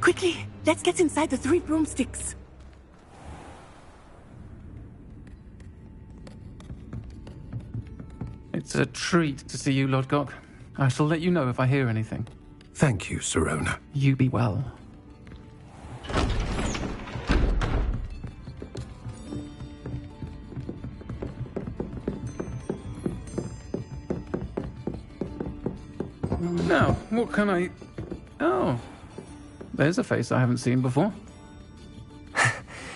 Quickly, let's get inside the 3 broomsticks. It's a treat to see you, Lodgok. I shall let you know if I hear anything. Thank you, Sirona. You be well. Now, what can I... Oh, there's a face I haven't seen before.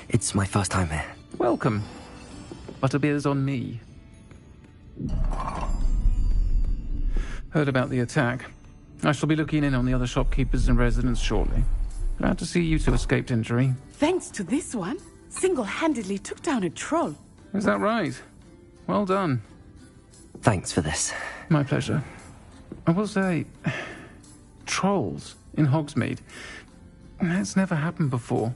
It's my first time here. Welcome. Butterbeer's on me. Heard about the attack. I shall be looking in on the other shopkeepers and residents shortly. Glad to see you two escaped injury. Thanks to this one, single-handedly took down a troll. Is that right? Well done. Thanks for this. My pleasure. I will say, trolls in Hogsmeade. That's never happened before.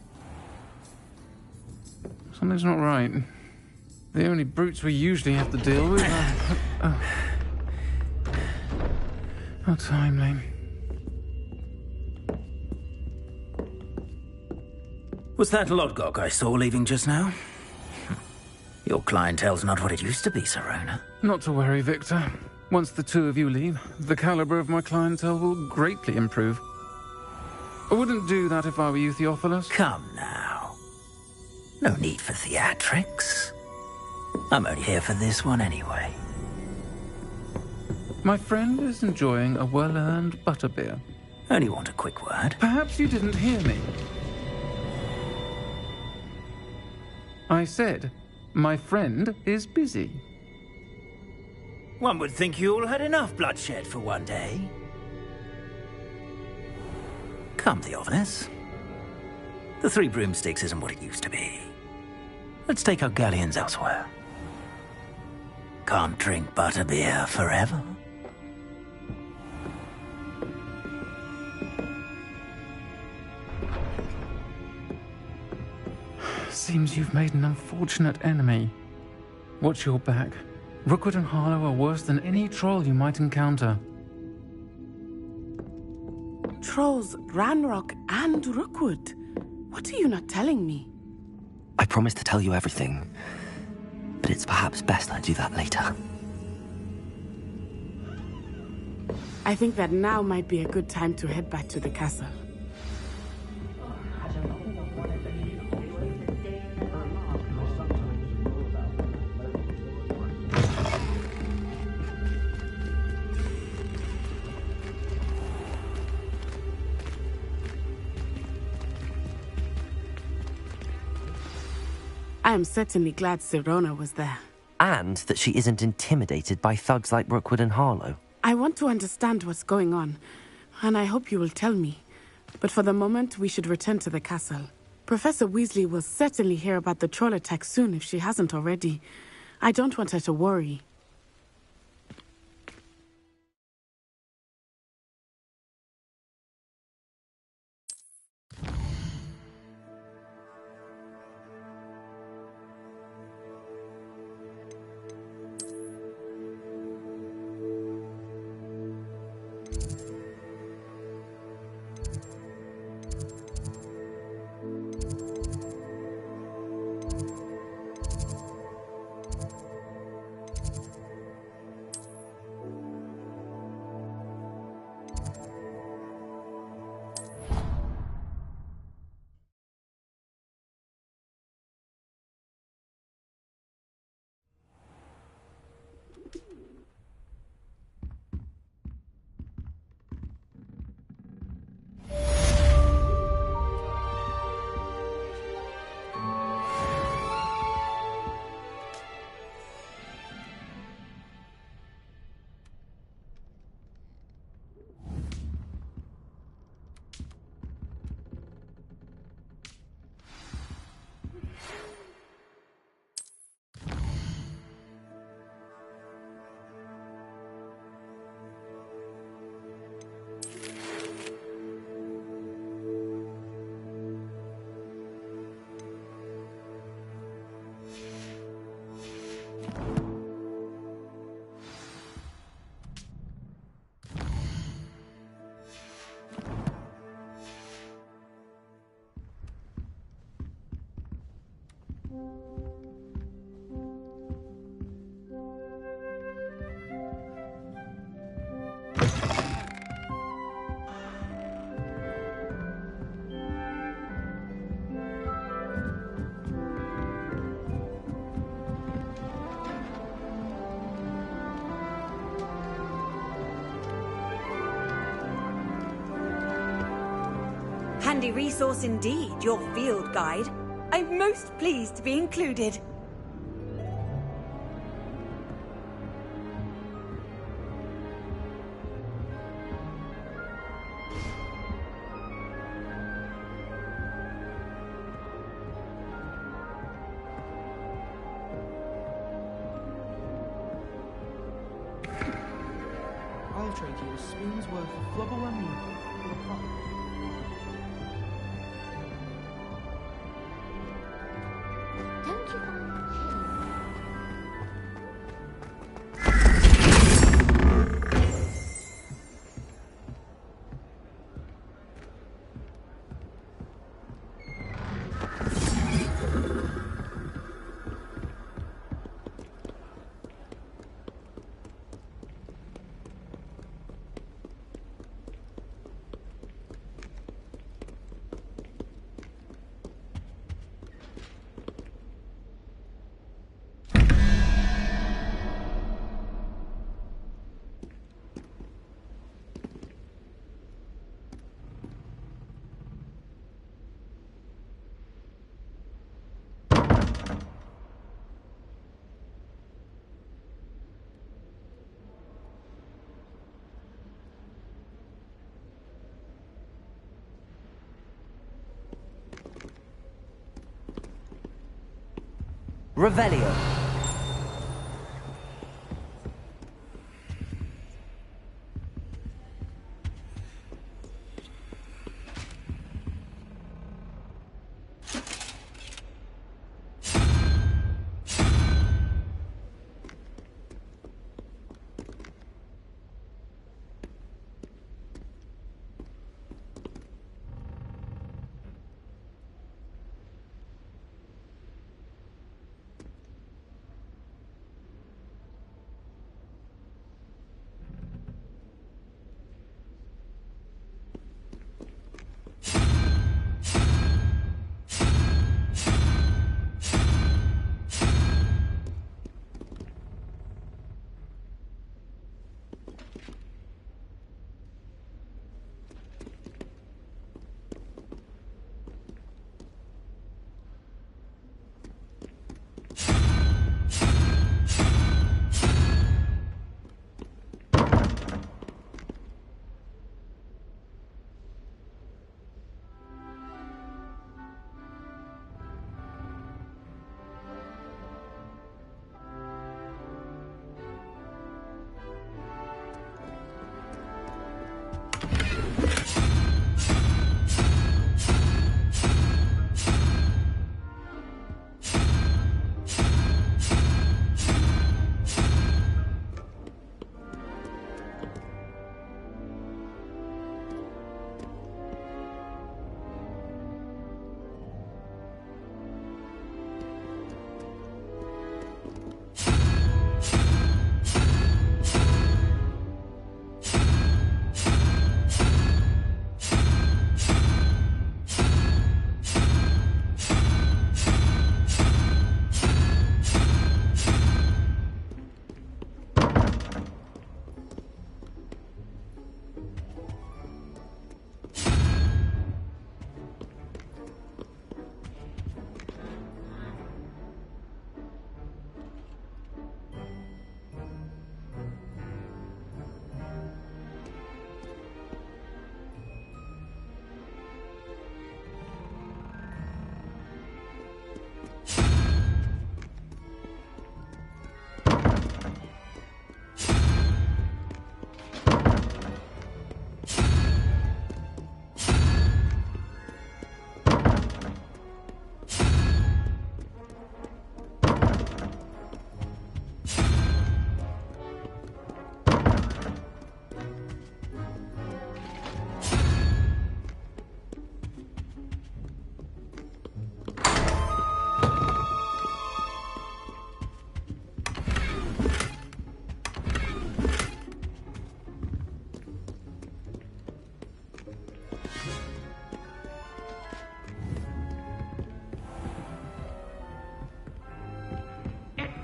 Something's not right. The only brutes we usually have to deal with are... How timely. Was that Lodgok I saw leaving just now? Your clientele's not what it used to be, Sirona. Not to worry, Victor. Once the two of you leave, the caliber of my clientele will greatly improve. I wouldn't do that if I were you, Theophilus. Come now. No need for theatrics. I'm only here for this one anyway. My friend is enjoying a well-earned butterbeer. Only want a quick word. Perhaps you didn't hear me. I said, my friend is busy. One would think you all had enough bloodshed for one day. Come, Theophilus. The 3 broomsticks isn't what it used to be. Let's take our galleons elsewhere. Can't drink butterbeer forever. Seems you've made an unfortunate enemy. Watch your back. Rookwood and Harlow are worse than any troll you might encounter. Trolls, Ranrock, and Rookwood. What are you not telling me? I promised to tell you everything, but it's perhaps best I do that later. I think that now might be a good time to head back to the castle. I am certainly glad Sirona was there. And that she isn't intimidated by thugs like Rookwood and Harlow. I want to understand what's going on, and I hope you will tell me. But for the moment, we should return to the castle. Professor Weasley will certainly hear about the troll attack soon if she hasn't already. I don't want her to worry. Handy resource indeed, your field guide. I'm most pleased to be included. I'll trade you a spoon's worth of flubber lemon for a pot. Don't you find Revelio.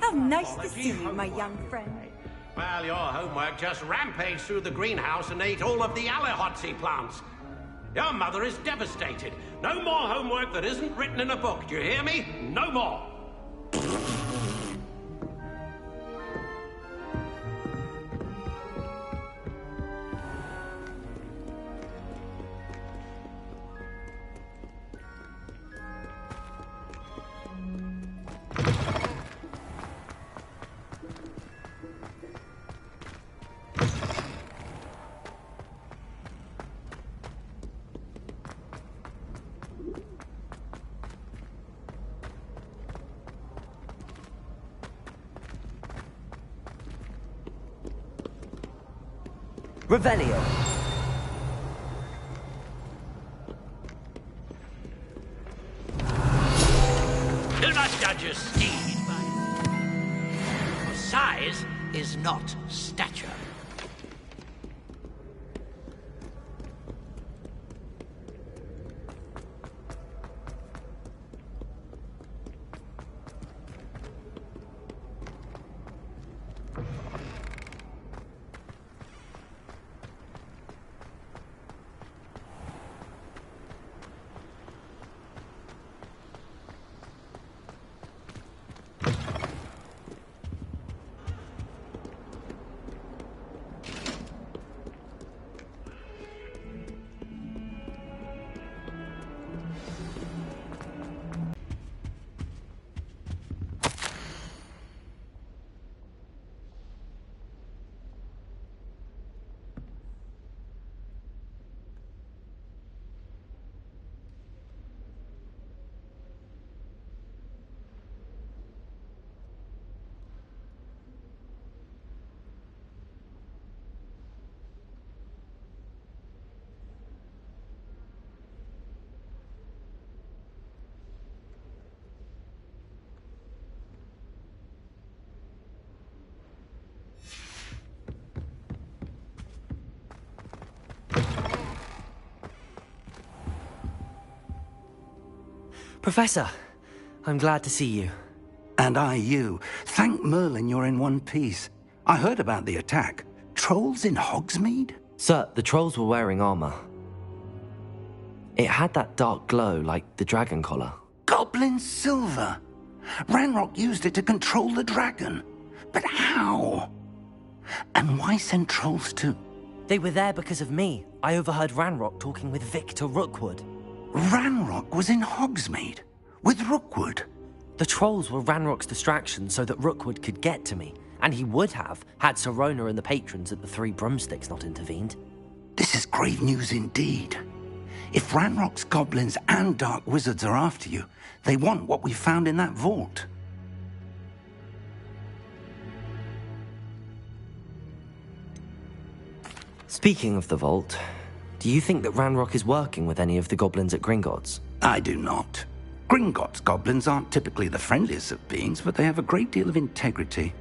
How nice to see you, my young friend. Well, your homework just rampaged through the greenhouse and ate all of the Alehotzi plants. Your mother is devastated. No more homework that isn't written in a book. Do you hear me? No more. Revelio. Do not judge a steed by size is not stature. Professor, I'm glad to see you. And I you. Thank Merlin you're in one piece. I heard about the attack. Trolls in Hogsmeade? Sir, the trolls were wearing armor. It had that dark glow like the dragon collar. Goblin silver. Ranrock used it to control the dragon. But how? And why send trolls to... They were there because of me. I overheard Ranrock talking with Victor Rookwood. Ranrock was in Hogsmeade? With Rookwood? The trolls were Ranrock's distraction so that Rookwood could get to me. And he would have, had Sirona and the patrons at the Three Broomsticks not intervened. This is grave news indeed. If Ranrock's goblins and dark wizards are after you, they want what we found in that vault. Speaking of the vault, do you think that Ranrock is working with any of the goblins at Gringotts? I do not. Gringotts goblins aren't typically the friendliest of beings, but they have a great deal of integrity.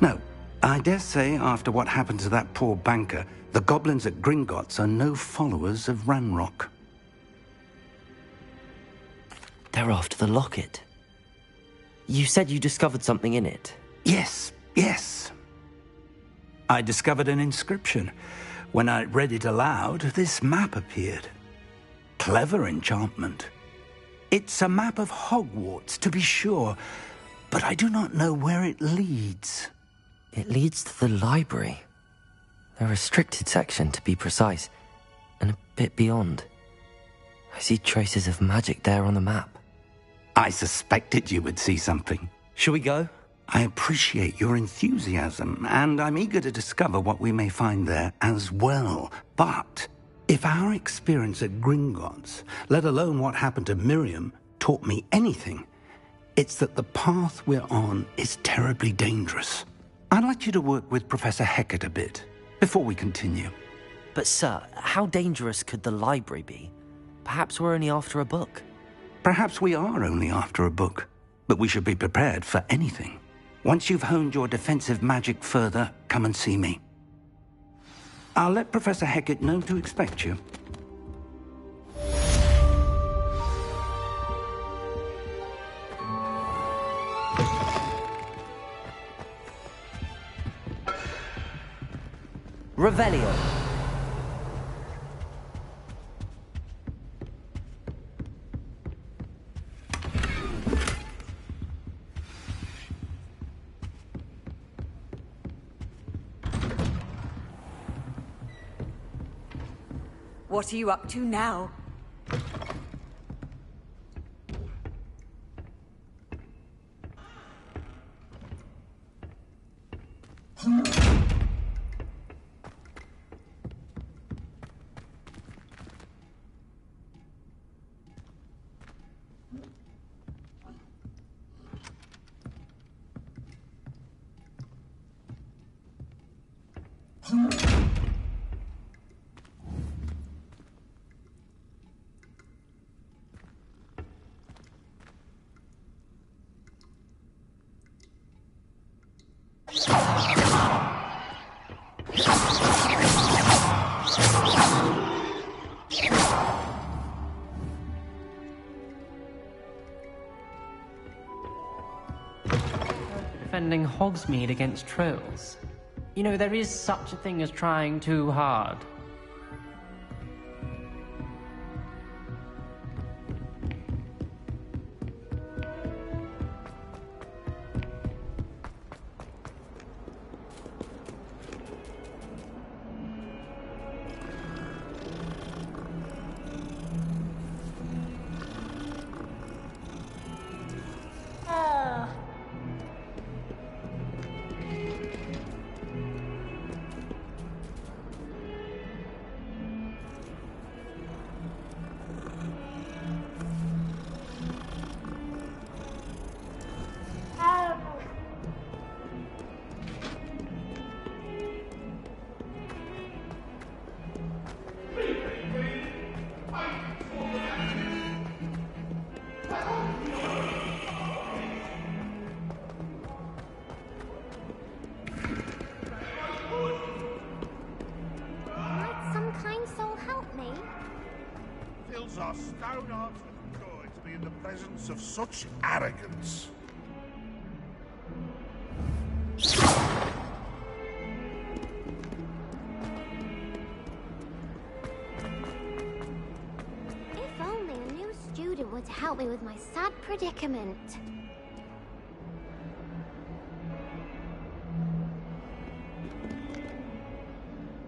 No, I dare say after what happened to that poor banker, the goblins at Gringotts are no followers of Ranrock. They're after the locket. You said you discovered something in it. Yes. I discovered an inscription. When I read it aloud, this map appeared. Clever enchantment. It's a map of Hogwarts, to be sure, but I do not know where it leads. It leads to the library. A restricted section, to be precise, and a bit beyond. I see traces of magic there on the map. I suspected you would see something. Shall we go? I appreciate your enthusiasm, and I'm eager to discover what we may find there as well. But if our experience at Gringotts, let alone what happened to Miriam, taught me anything, it's that the path we're on is terribly dangerous. I'd like you to work with Professor Hecat a bit before we continue. But sir, how dangerous could the library be? Perhaps we're only after a book. Perhaps we are only after a book, but we should be prepared for anything. Once you've honed your defensive magic further, come and see me. I'll let Professor Hecat know to expect you. Revelio. What are you up to now? Defending Hogsmeade against trolls. You know, there is such a thing as trying too hard. Are stone-hearted joy to be in the presence of such arrogance. If only a new student were to help me with my sad predicament.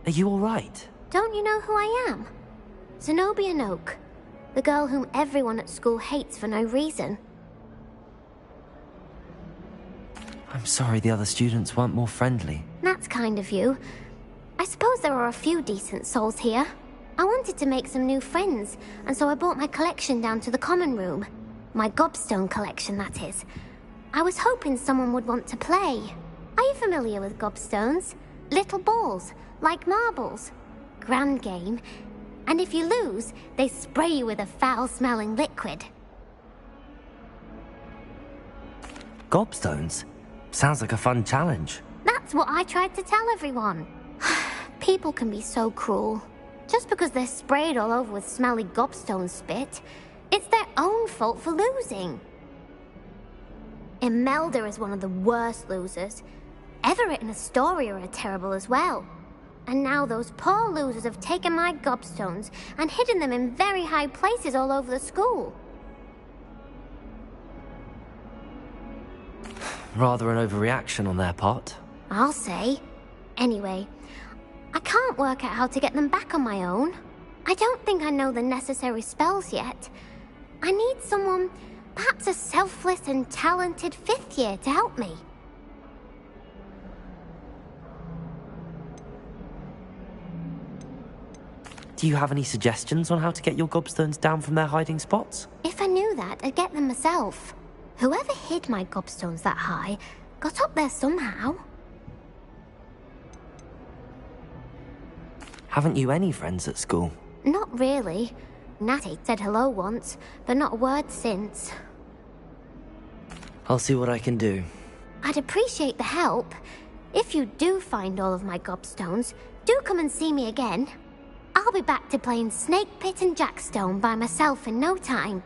Are you all right? Don't you know who I am? Zenobia Noak. The girl whom everyone at school hates for no reason. I'm sorry the other students weren't more friendly. That's kind of you. I suppose there are a few decent souls here. I wanted to make some new friends, and so I brought my collection down to the common room. My gobstone collection, that is. I was hoping someone would want to play. Are you familiar with gobstones? Little balls, like marbles. Grand game. And if you lose, they spray you with a foul-smelling liquid. Gobstones? Sounds like a fun challenge. That's what I tried to tell everyone. People can be so cruel. Just because they're sprayed all over with smelly gobstone spit, it's their own fault for losing. Imelda is one of the worst losers. Everett and Astoria are terrible as well. And now those poor losers have taken my gobstones and hidden them in very high places all over the school. Rather an overreaction on their part. I'll say. Anyway, I can't work out how to get them back on my own. I don't think I know the necessary spells yet. I need someone, perhaps a selfless and talented 5th year to help me. Do you have any suggestions on how to get your gobstones down from their hiding spots? If I knew that, I'd get them myself. Whoever hid my gobstones that high got up there somehow. Haven't you any friends at school? Not really. Natty said hello once, but not a word since. I'll see what I can do. I'd appreciate the help. If you do find all of my gobstones, do come and see me again. I'll be back to playing Snake Pit and Jackstone by myself in no time.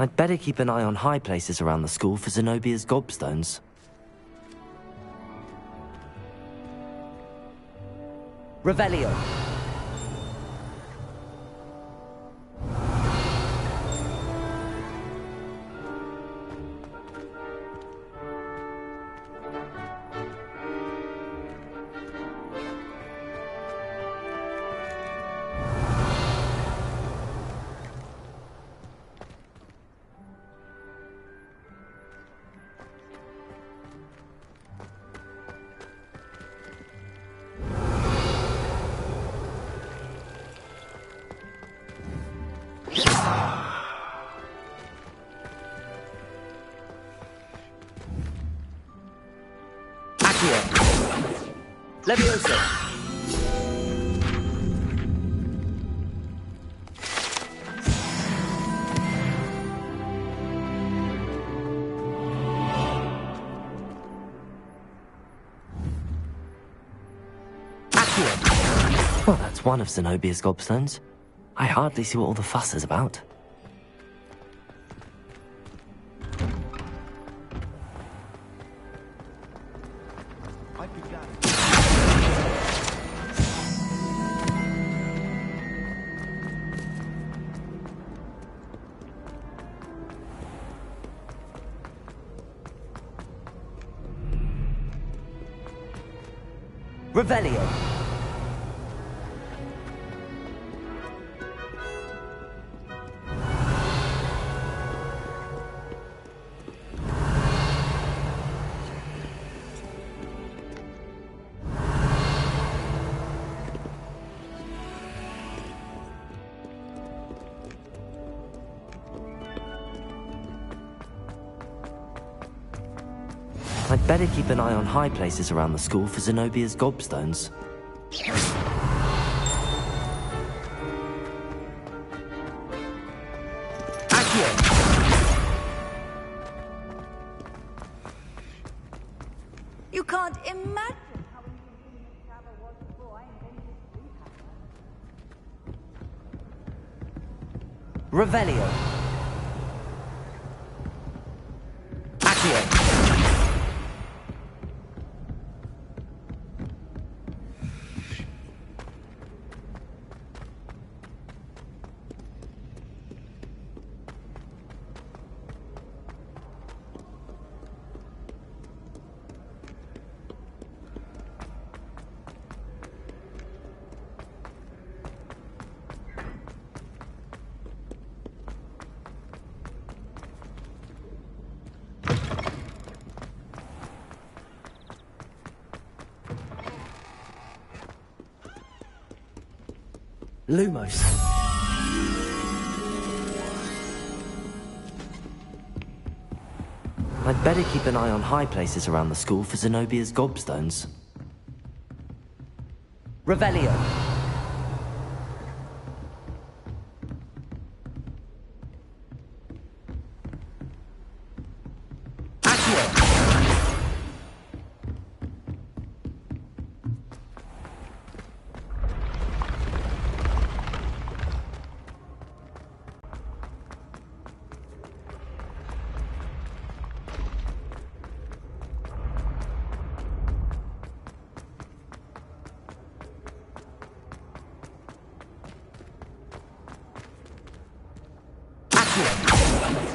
I'd better keep an eye on high places around the school for Zenobia's gobstones. Revelio. Leviosa. Well, that's one of Zenobia's gobstones. I hardly see what all the fuss is about. Revelio. I'd better keep an eye on high places around the school for Zenobia's gobstones. You can't imagine how Revelio. Lumos. I'd better keep an eye on high places around the school for Zenobia's gobstones. Revelio.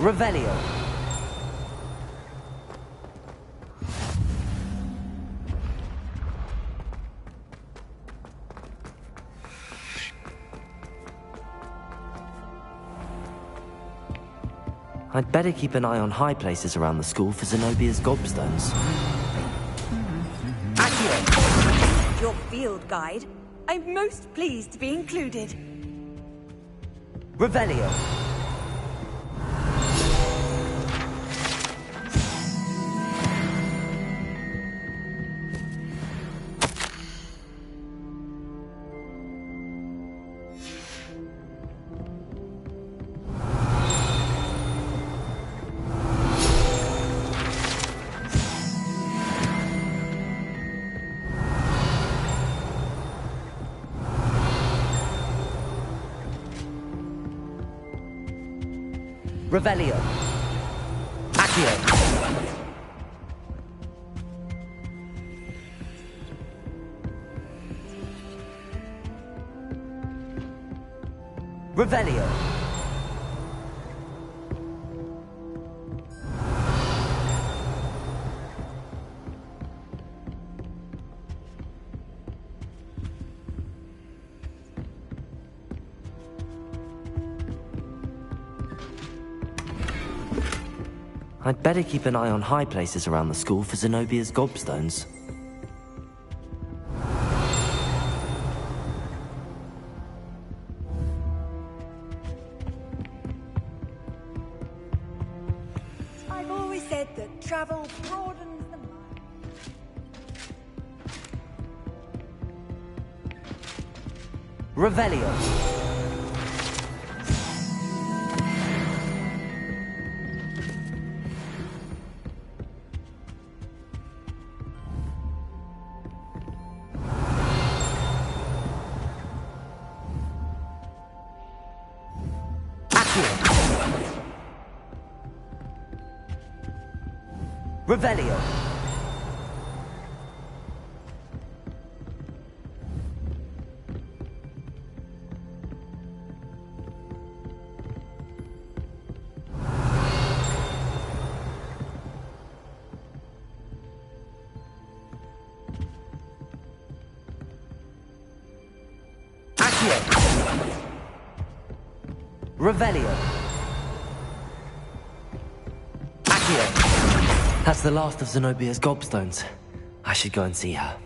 Revelio. I'd better keep an eye on high places around the school for Zenobia's gobstones. your field guide. I'm most pleased to be included. Revelio. Revelio. Accio. Revelio. I'd better keep an eye on high places around the school for Zenobia's gobstones. I've always said that travel broadens the mind. Revelio. Revelio. Accio. Revelio. Accio. That's the last of Zenobia's gobstones. I should go and see her.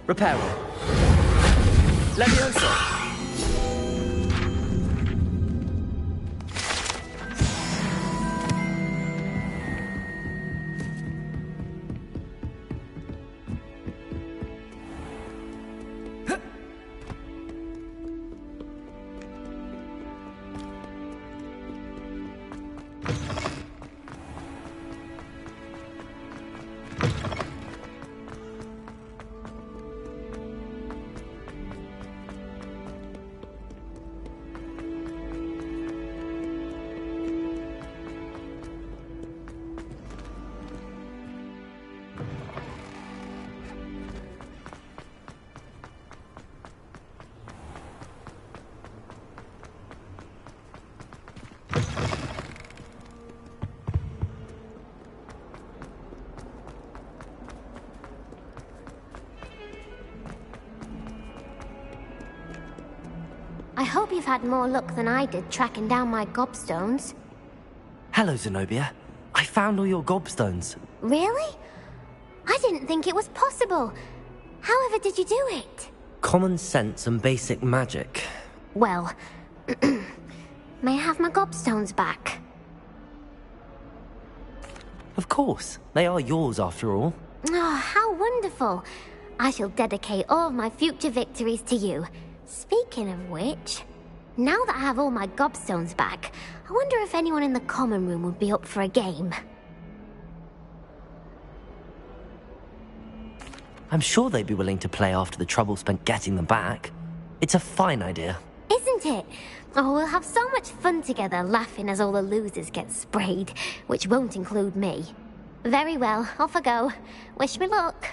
Reparo. Levioso. I hope you've had more luck than I did tracking down my gobstones. Hello, Zenobia. I found all your gobstones. Really? I didn't think it was possible. However did you do it? Common sense and basic magic. Well, may I have my gobstones back? Of course. They are yours, after all. Oh, how wonderful. I shall dedicate all of my future victories to you. Speaking of which, now that I have all my gobstones back, I wonder if anyone in the common room would be up for a game. I'm sure they'd be willing to play after the trouble spent getting them back. It's a fine idea. Isn't it? Oh, we'll have so much fun together, laughing as all the losers get sprayed, which won't include me. Very well, off I go. Wish me luck.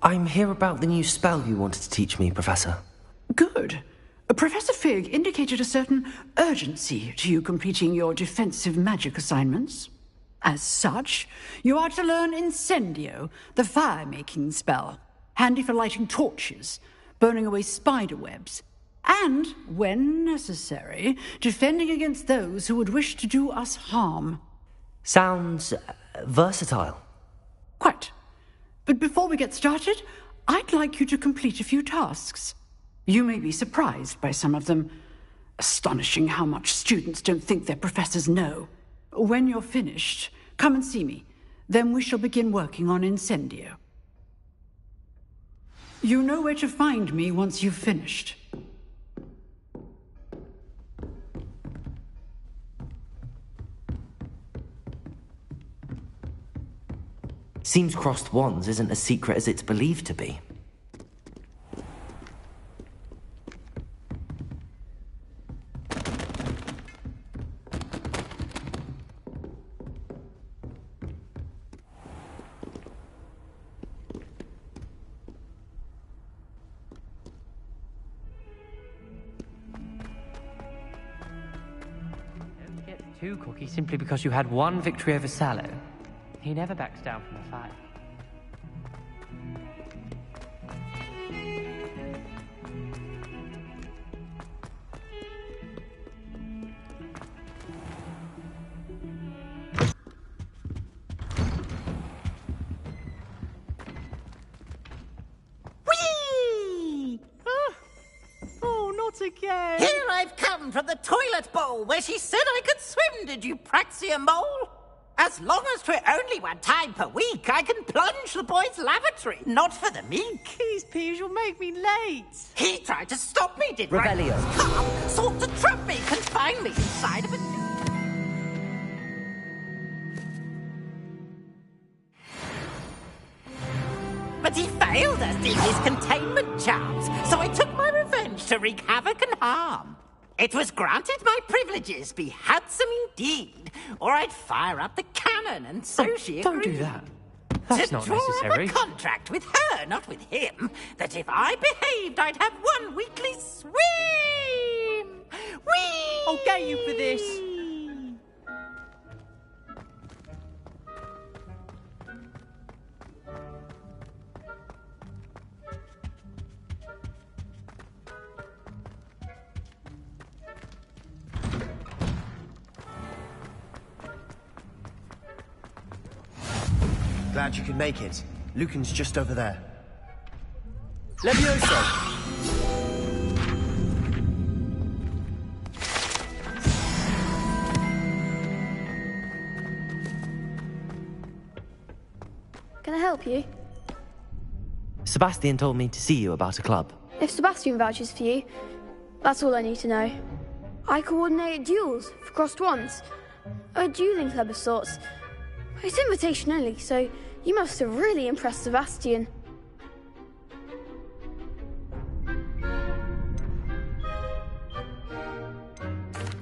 I'm here about the new spell you wanted to teach me, Professor. Good. Professor Fig indicated a certain urgency to you completing your defensive magic assignments. As such, you are to learn Incendio, the fire-making spell, handy for lighting torches, burning away spider webs, and, when necessary, defending against those who would wish to do us harm. Sounds versatile. Quite. But before we get started, I'd like you to complete a few tasks. You may be surprised by some of them. Astonishing how much students don't think their professors know. When you're finished, come and see me. Then we shall begin working on Incendio. You know where to find me once you've finished. Seems crossed wands isn't as secret as it's believed to be. Don't get too cocky simply because you had one victory over Sallow. He never backs down from a fight. Whee! Oh, not again. Here I've come from the toilet bowl where she said I could swim, did you praxia mole? As long as 'twere only one time per week, I can plunge the boy's lavatory, not for the meek. Please, Piers, you'll make me late. He tried to stop me, did Revelio. Come, sought to trap me, confine me inside of a... But he failed us in his containment charms, so I took my revenge to wreak havoc and harm. It was granted my privileges be handsome indeed, or I'd fire up the cannon, and so she agreed. Don't do that. That's not necessary. To draw up a contract with her, not with him, that if I behaved, I'd have one weekly swim. Whee! I'll get you for this. Glad you could make it. Lucan's just over there. Levioso! Can I help you? Sebastian told me to see you about a club. If Sebastian vouches for you, that's all I need to know. I coordinate duels for crossed wands. A dueling club of sorts. It's invitation only, so you must have really impressed Sebastian.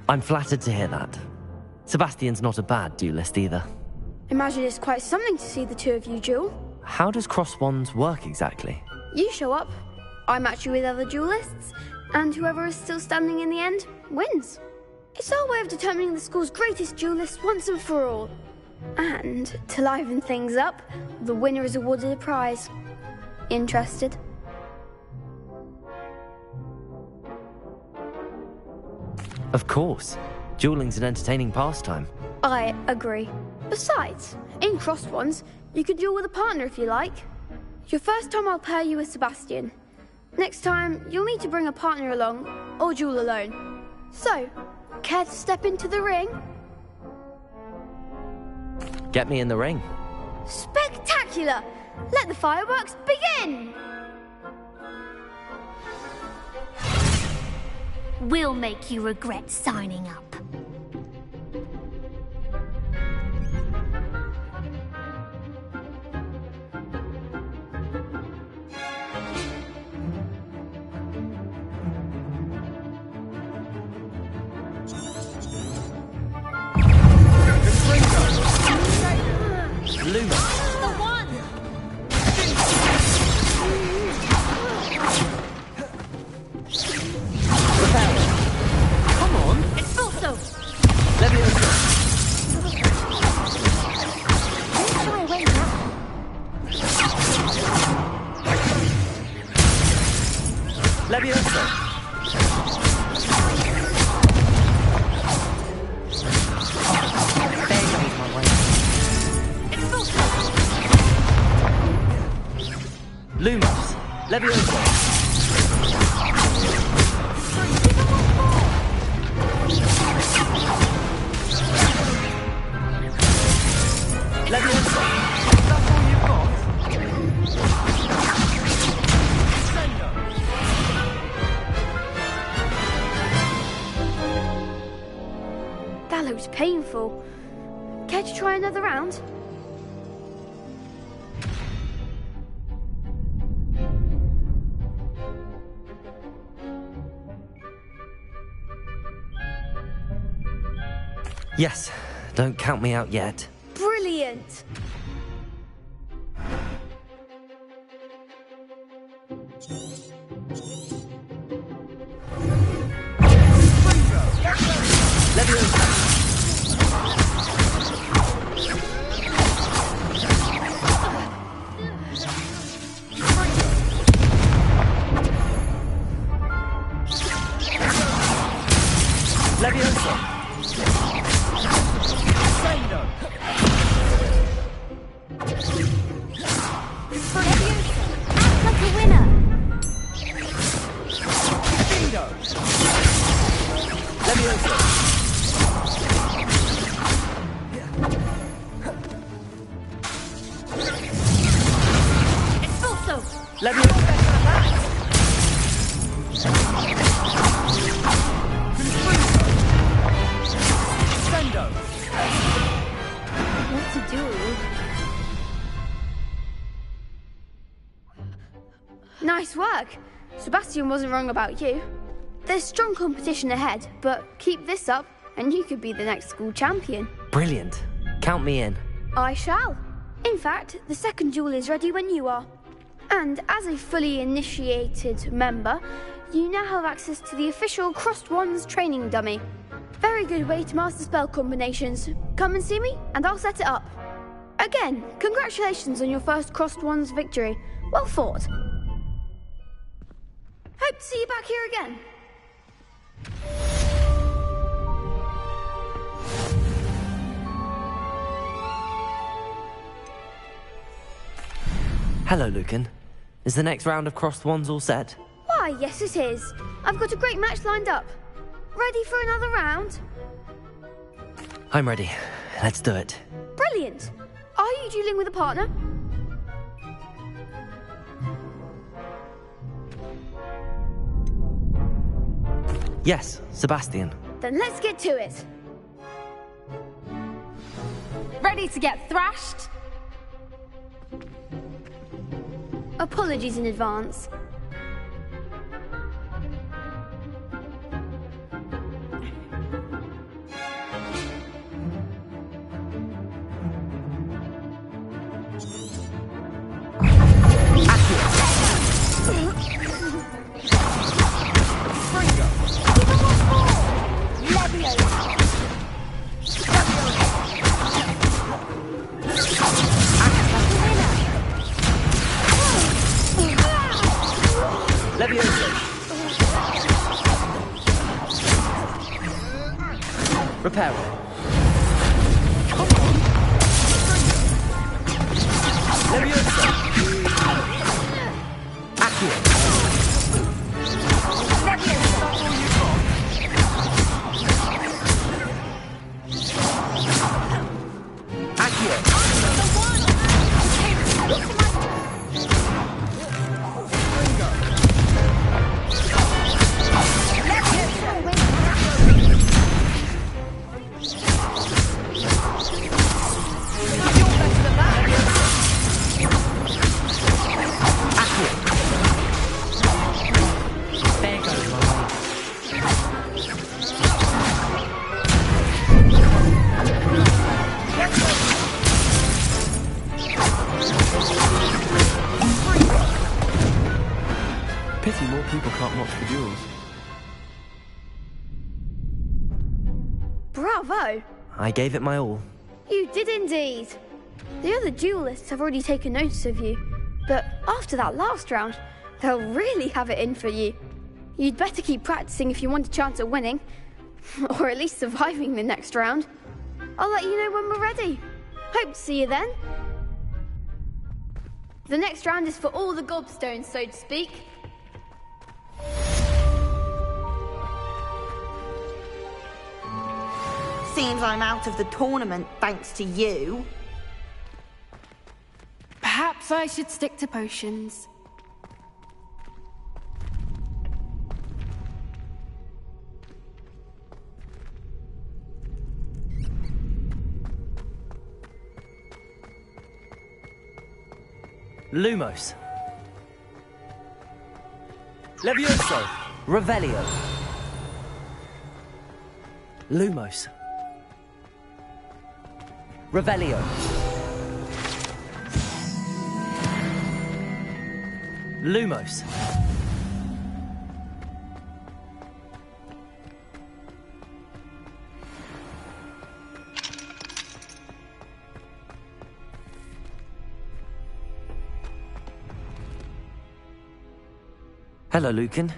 I'm flattered to hear that. Sebastian's not a bad duelist either. Imagine it's quite something to see the two of you duel. How does cross wands work exactly? You show up, I match you with other duelists, and whoever is still standing in the end wins. It's our way of determining the school's greatest duelist once and for all. And, to liven things up, the winner is awarded a prize. Interested? Of course. Dueling's an entertaining pastime. I agree. Besides, in crossed ones, you could duel with a partner if you like. Your first time I'll pair you with Sebastian. Next time, you'll need to bring a partner along, or duel alone. So, Care to step into the ring? Get me in the ring. Spectacular! Let the fireworks begin! We'll make you regret signing up. Luma. The one! Come on. Expulso! Leviosa. Let's try away now. Leviosa. Lumos. Leviosa. Leviosa. That's all you've got? That looks painful. Care to try another round? Yes. Don't count me out yet. Brilliant! What to do? Nice work. Sebastian wasn't wrong about you. There's strong competition ahead, but keep this up and you could be the next school champion. Brilliant. Count me in. I shall. In fact, the second duel is ready when you are. And as a fully initiated member, you now have access to the official Crossed Wands training dummy. Very good way to master spell combinations. Come and see me, and I'll set it up. Again, congratulations on your first Crossed Wands victory. Well fought. Hope to see you back here again. Hello, Lucan. Is the next round of Crossed Wands all set? Why, yes it is. I've got a great match lined up. Ready for another round? I'm ready. Let's do it. Brilliant. Are you dueling with a partner? Yes, Sebastian. Then let's get to it. Ready to get thrashed? Apologies in advance. Repair it. Leviosa. Accio. Bravo! I gave it my all. You did indeed. The other duelists have already taken notice of you, but after that last round, they'll really have it in for you. You'd better keep practicing if you want a chance at winning, or at least surviving the next round. I'll let you know when we're ready. Hope to see you then. The next round is for all the gobstones, so to speak. Seems I'm out of the tournament thanks to you. Perhaps I should stick to potions. Lumos. Levioso. Revelio. Lumos. Revelio. Lumos. Hello, Lucan.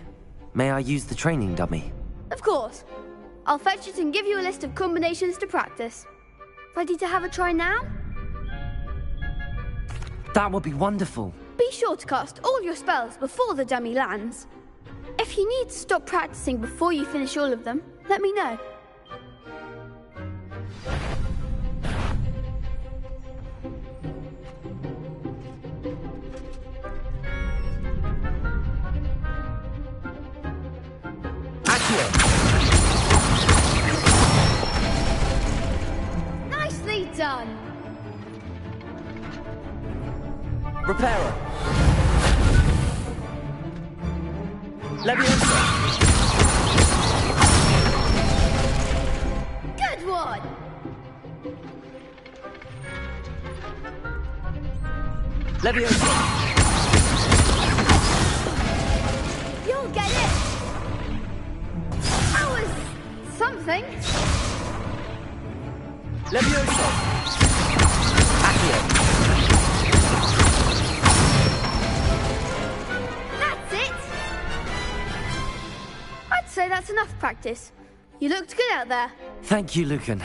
May I use the training dummy? Of course. I'll fetch it and give you a list of combinations to practice. Ready to have a try now? That would be wonderful. Be sure to cast all your spells before the dummy lands. If you need to stop practicing before you finish all of them, let me know. Nicely done. Reparo. Leviosa. Good one. Leviosa. You'll get it. That was something. Leviosa. Accio. That's it. I'd say that's enough practice. You looked good out there. Thank you, Lucan.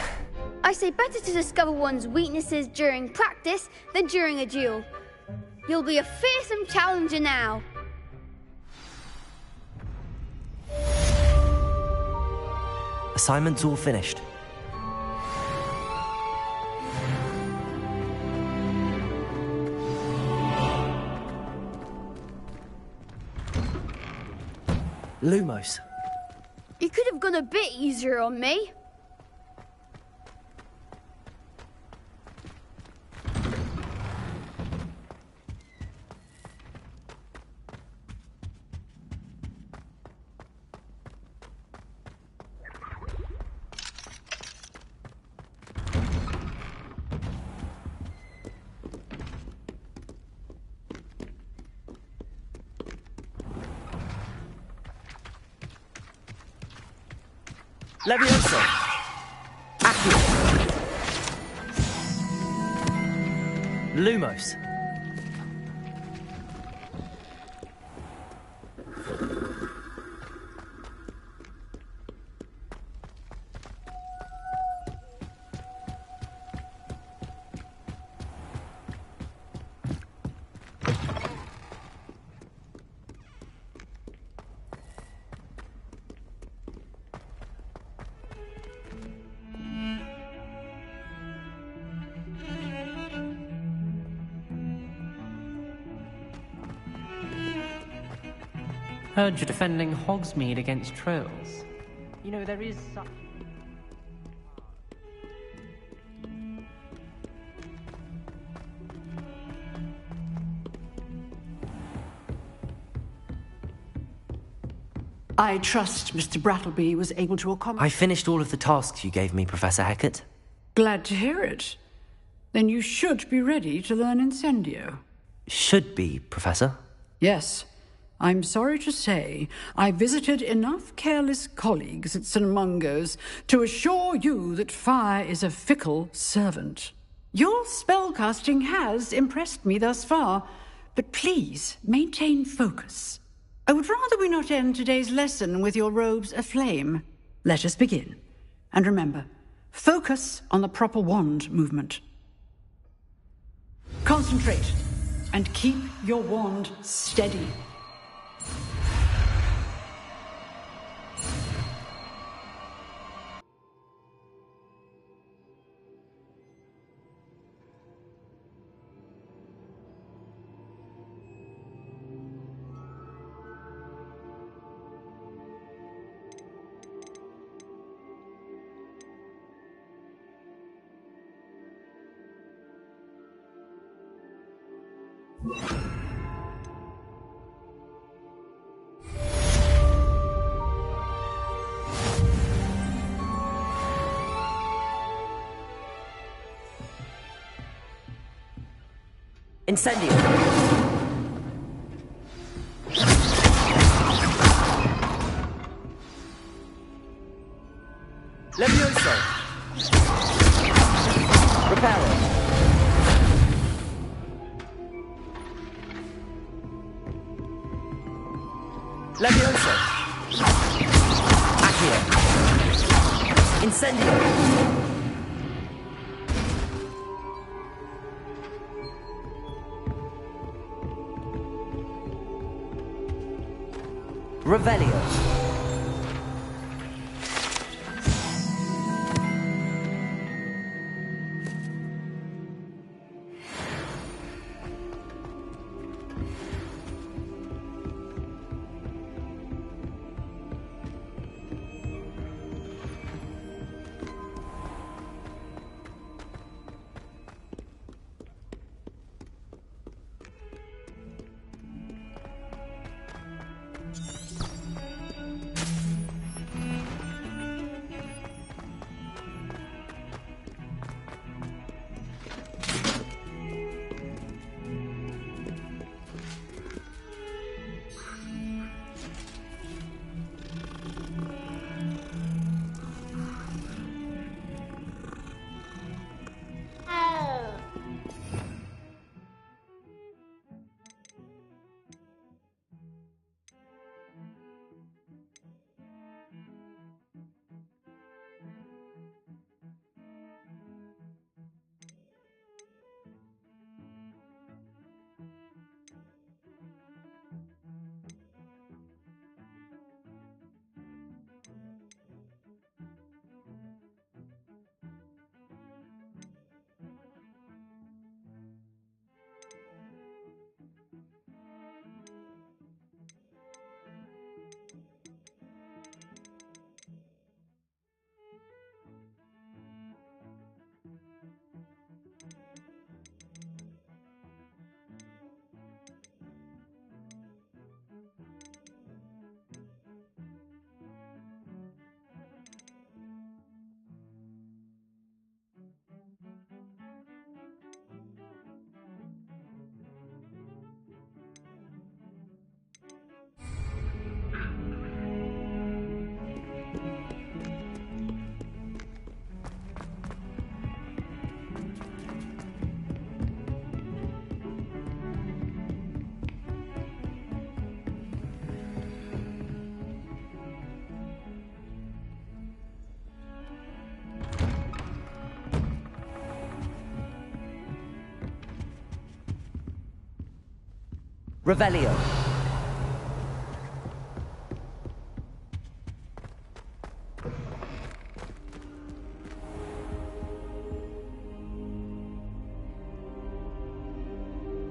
I say better to discover one's weaknesses during practice than during a duel. You'll be a fearsome challenger now. Assignment's all finished. Lumos. You could have gone a bit easier on me. Leviosa. Accio. Lumos. Heard you're defending Hogsmeade against trolls. You know, there is such... I trust Mr. Brattleby was able to accomplish... I finished all of the tasks you gave me, Professor Hecat. Glad to hear it. Then you should be ready to learn Incendio. Should be, Professor. Yes. I'm sorry to say I visited enough careless colleagues at St. Mungo's to assure you that fire is a fickle servant. Your spellcasting has impressed me thus far, but please maintain focus. I would rather we not end today's lesson with your robes aflame. Let us begin. And remember, focus on the proper wand movement. Concentrate, and keep your wand steady. Incendio! Levioso! Reparo! Levioso! Accio! Incendio! Revelio. Revelio.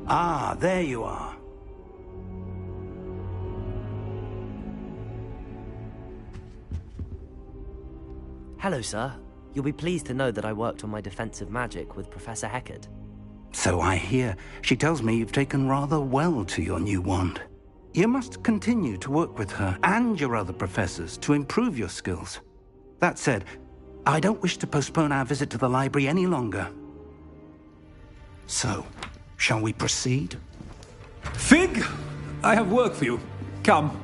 Ah, there you are. Hello, sir. You'll be pleased to know that I worked on my defensive magic with Professor Heckard. So I hear. She tells me you've taken rather well to your new wand. You must continue to work with her and your other professors to improve your skills. That said, I don't wish to postpone our visit to the library any longer. So, shall we proceed? Fig! I have work for you. Come.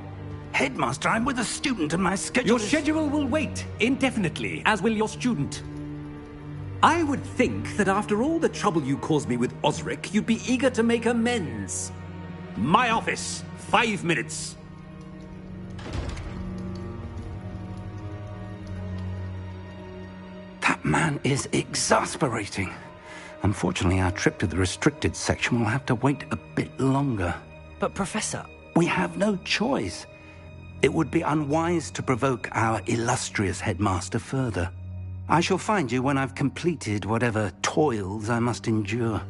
Headmaster, I'm with a student and my schedule Your schedule will wait indefinitely, as will your student. I would think that after all the trouble you caused me with Osric, you'd be eager to make amends. My office, 5 minutes. That man is exasperating. Unfortunately, our trip to the restricted section will have to wait a bit longer. But, Professor... We have no choice. It would be unwise to provoke our illustrious headmaster further. I shall find you when I've completed whatever toils I must endure.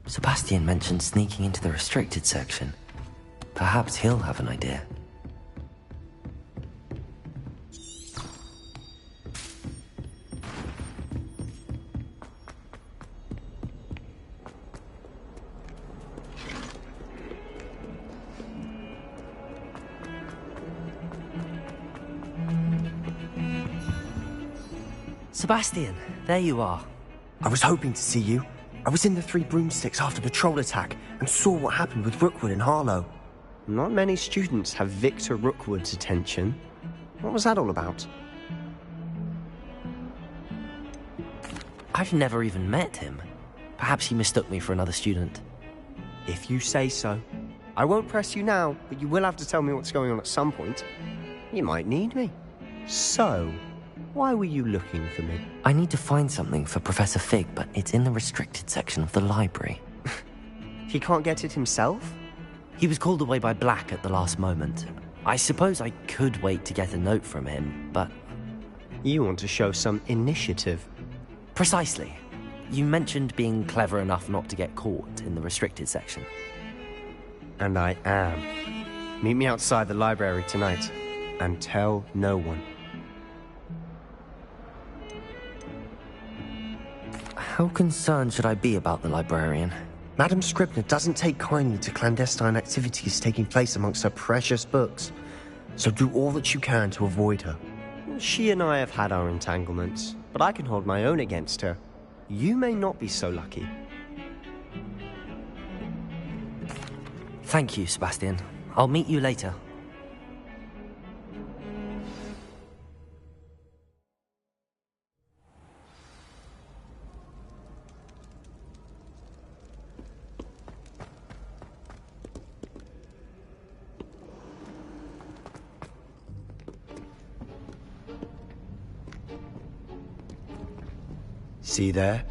Sebastian mentioned sneaking into the restricted section. Perhaps he'll have an idea. Sebastian, there you are. I was hoping to see you. I was in the Three Broomsticks after patrol attack and saw what happened with Rookwood and Harlow. Not many students have Victor Rookwood's attention. What was that all about? I've never even met him. Perhaps he mistook me for another student. If you say so. I won't press you now, but you will have to tell me what's going on at some point. You might need me. So, why were you looking for me? I need to find something for Professor Fig, but it's in the restricted section of the library. He can't get it himself? He was called away by Black at the last moment. I suppose I could wait to get a note from him, but... You want to show some initiative. Precisely. You mentioned being clever enough not to get caught in the restricted section. And I am. Meet me outside the library tonight, and tell no one. How concerned should I be about the librarian? Madam Scribner doesn't take kindly to clandestine activities taking place amongst her precious books, so do all that you can to avoid her. She and I have had our entanglements, but I can hold my own against her. You may not be so lucky. Thank you, Sebastian. I'll meet you later. See there?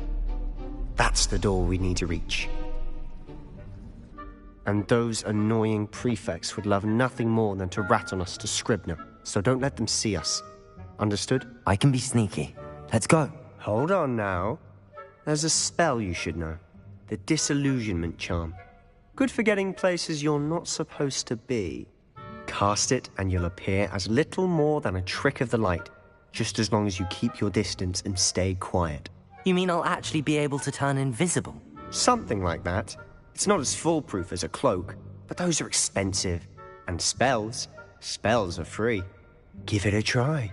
That's the door we need to reach. And those annoying prefects would love nothing more than to rat on us to Scribner, so don't let them see us. Understood? I can be sneaky. Let's go. Hold on now. There's a spell you should know. The Disillusionment Charm. Good for getting places you're not supposed to be. Cast it and you'll appear as little more than a trick of the light, just as long as you keep your distance and stay quiet. You mean I'll actually be able to turn invisible? Something like that. It's not as foolproof as a cloak, but those are expensive. And spells are free. Give it a try.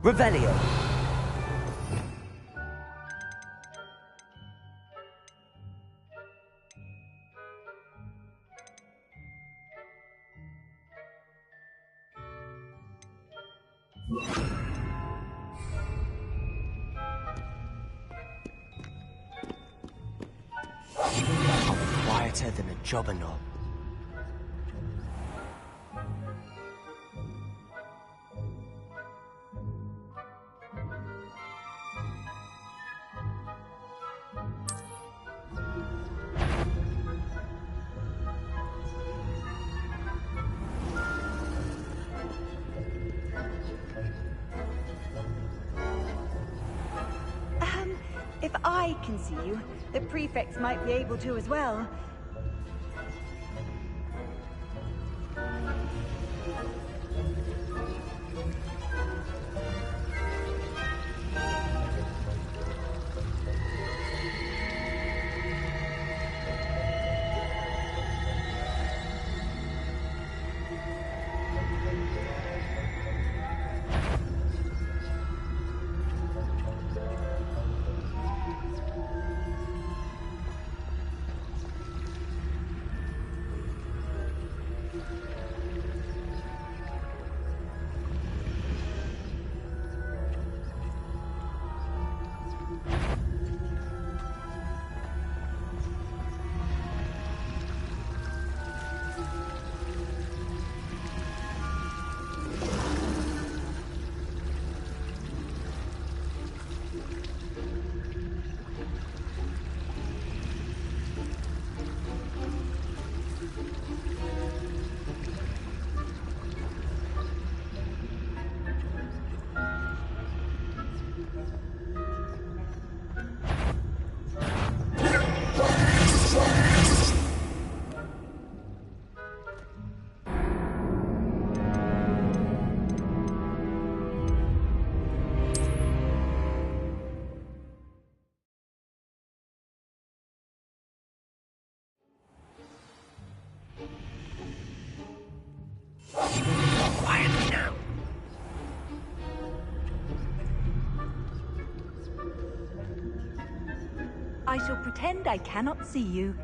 Revelio. Quieter than a jobberknob. If I can see you, the prefects might be able to as well. Quietly now. I shall pretend I cannot see you.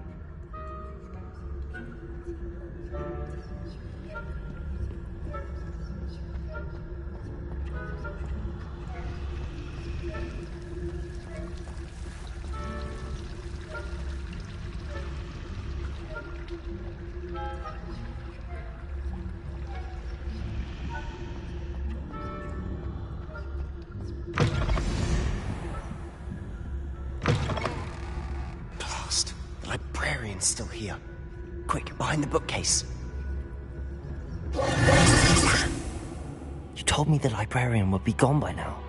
Blast. The librarian's still here. Quick, behind the bookcase. You told me the librarian would be gone by now.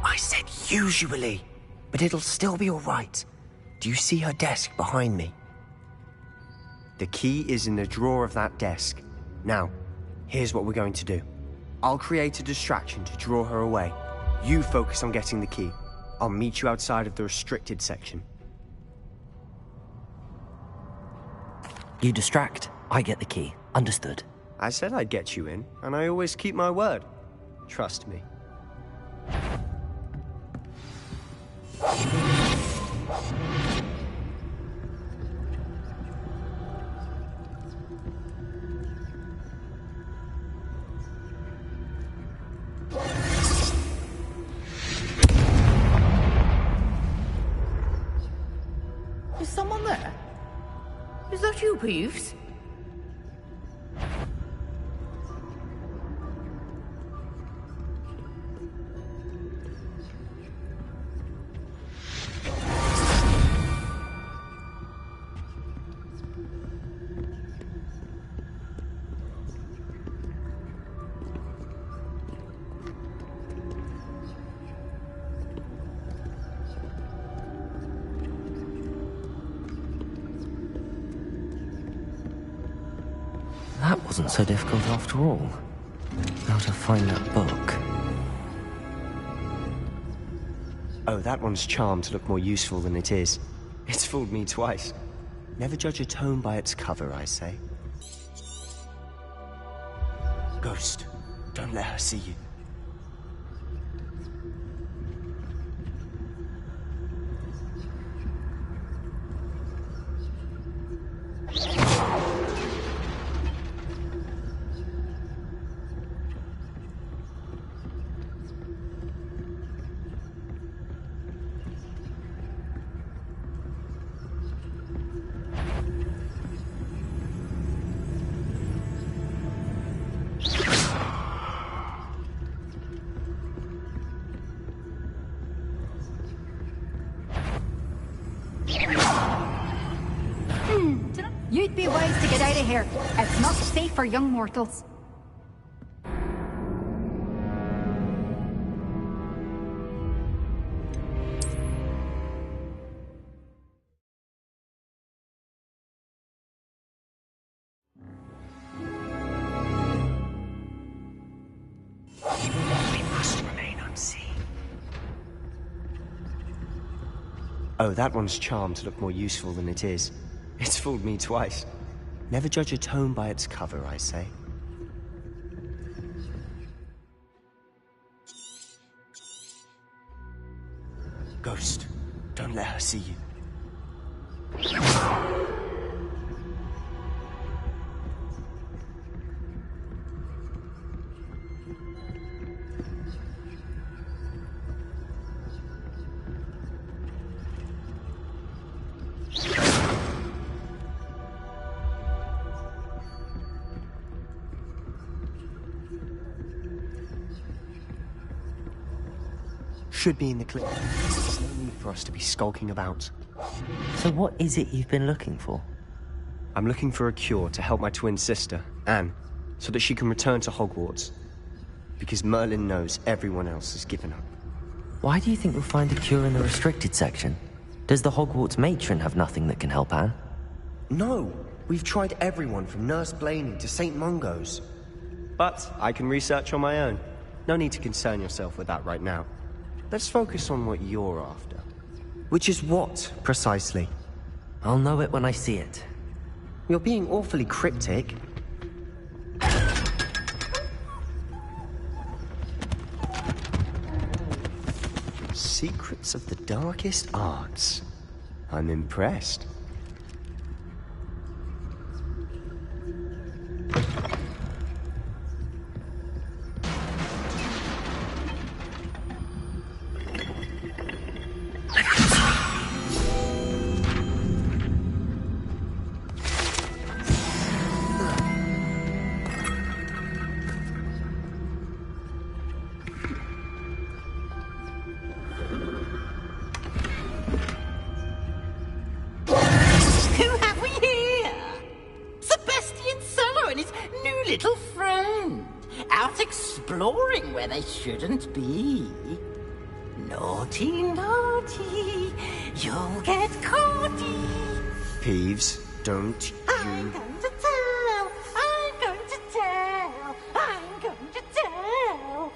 I said usually, but it'll still be all right. Do you see her desk behind me? The key is in the drawer of that desk. Now, here's what we're going to do. I'll create a distraction to draw her away. You focus on getting the key. I'll meet you outside of the restricted section. You distract, I get the key. Understood. I said I'd get you in, and I always keep my word. Trust me. Is someone there? Is that you, Peeves? That wasn't so difficult after all. Now to find that book. Oh, that one's charmed to look more useful than it is. It's fooled me twice. Never judge a tome by its cover, I say. Ghost, don't let her see you. You'd be wise to get out of here. It's not safe for young mortals. Oh, that one's charmed to look more useful than it is. It's fooled me twice. Never judge a tome by its cover, I say. Ghost, don't let her see you. Should be in the clip. There's no need for us to be skulking about. So what is it you've been looking for? I'm looking for a cure to help my twin sister, Anne, so that she can return to Hogwarts. Because Merlin knows everyone else has given up. Why do you think you'll find a cure in the restricted section? Does the Hogwarts matron have nothing that can help Anne? No, we've tried everyone from Nurse Blaney to St. Mungo's. But I can research on my own. No need to concern yourself with that right now. Let's focus on what you're after. Which is what, precisely? I'll know it when I see it. You're being awfully cryptic. Secrets of the darkest arts. I'm impressed. Where they shouldn't be. Naughty, naughty, you'll get caughty. Peeves, don't I'm going to tell, I'm going to tell, I'm going to tell.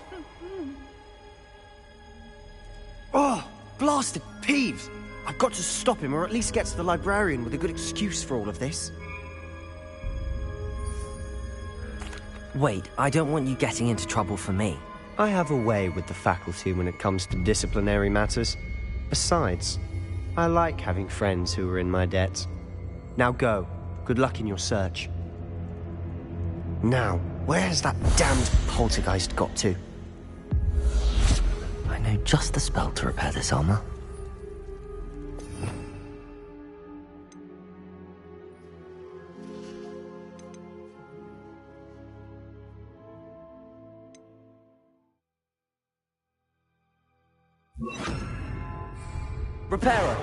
Oh, blasted Peeves! I've got to stop him, or at least get to the librarian with a good excuse for all of this. Wait, I don't want you getting into trouble for me. I have a way with the faculty when it comes to disciplinary matters. Besides, I like having friends who are in my debt. Now go. Good luck in your search. Now, where has that damned poltergeist got to? I know just the spell to repair this armor. Repairer!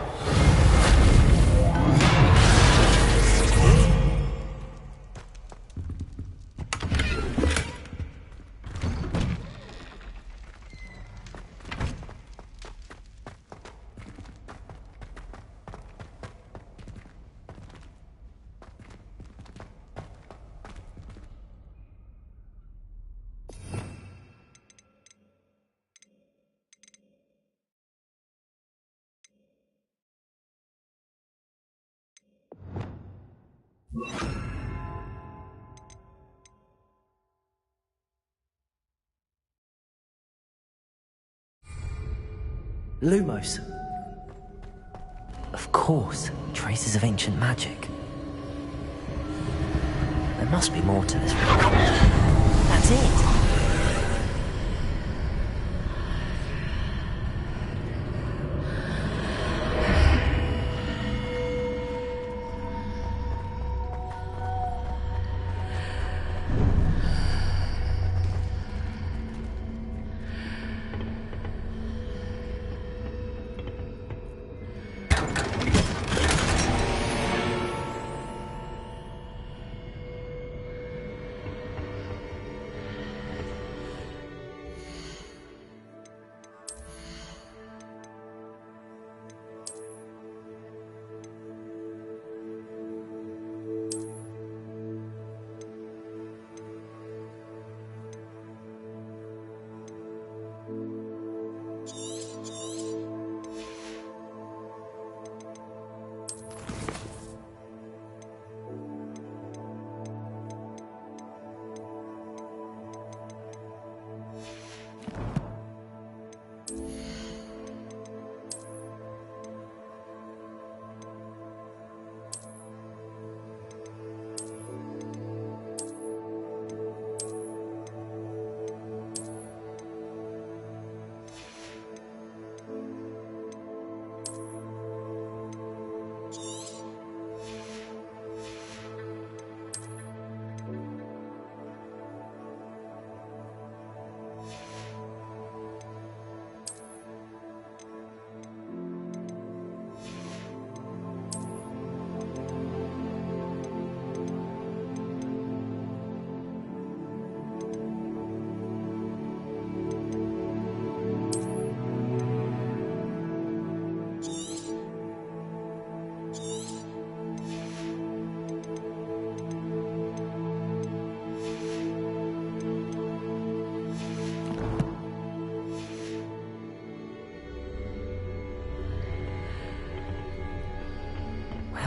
Lumos. Of course, traces of ancient magic. There must be more to this report. That's it!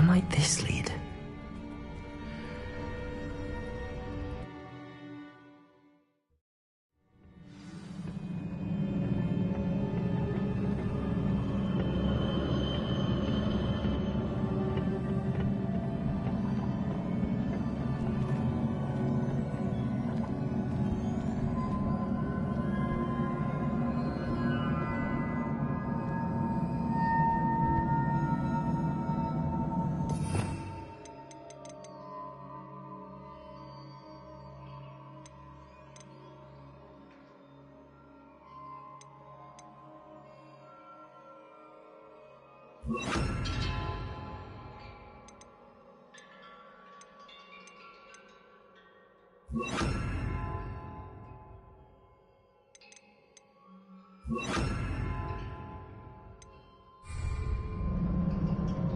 might this lead?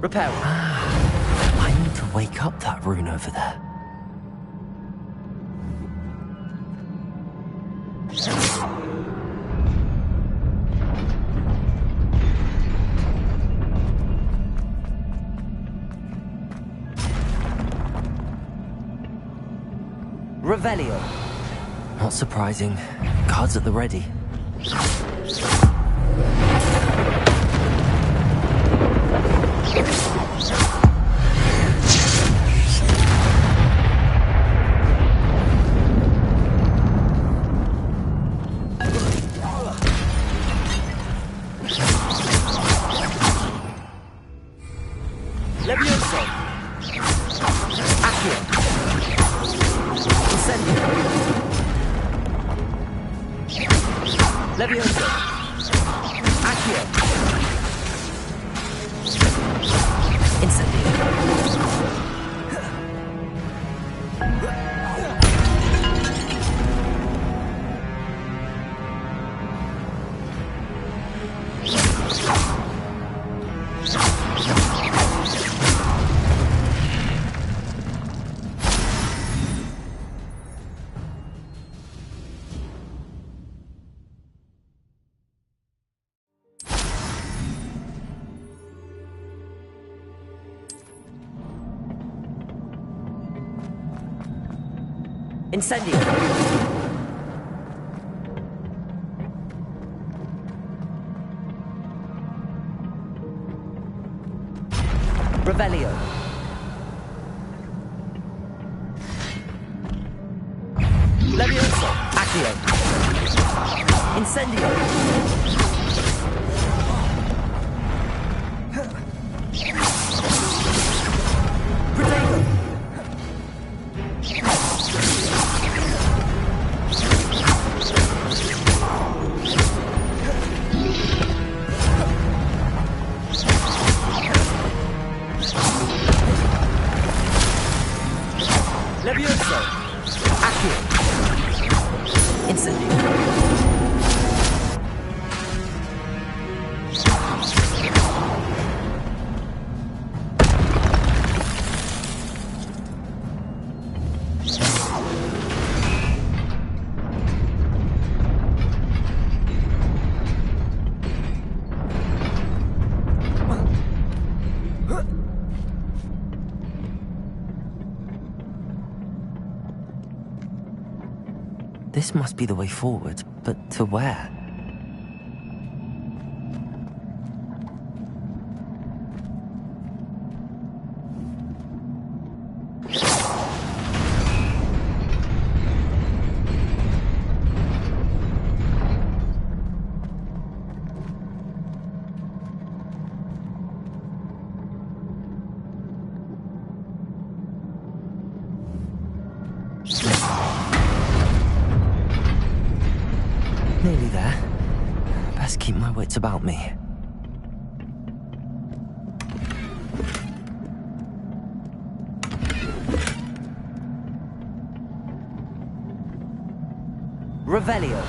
Repel. I need to wake up that rune over there. Revelio. Not surprising. Cards at the ready. Levioso. Accio. Incendio. Levioso. Accio. Incendio. Incendio. Revelio. Levioso. Accio. Incendio. Protego. Levioso. Accio. Incendio. This must be the way forward, but to where? Nearly there. Best keep my wits about me. Revelio.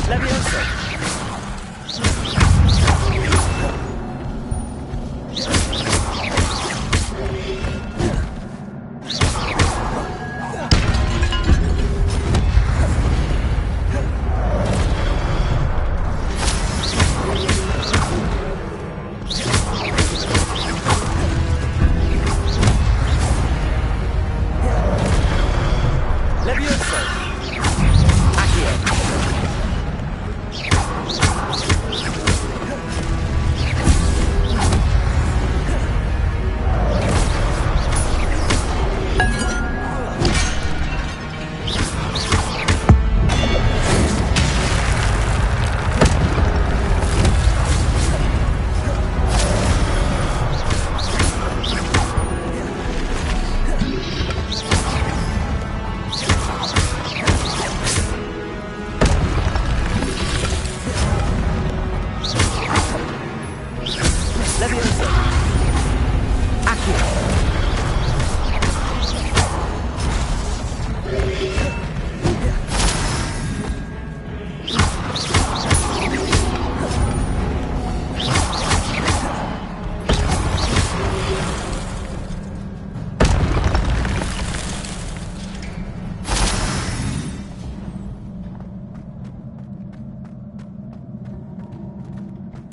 Levioso.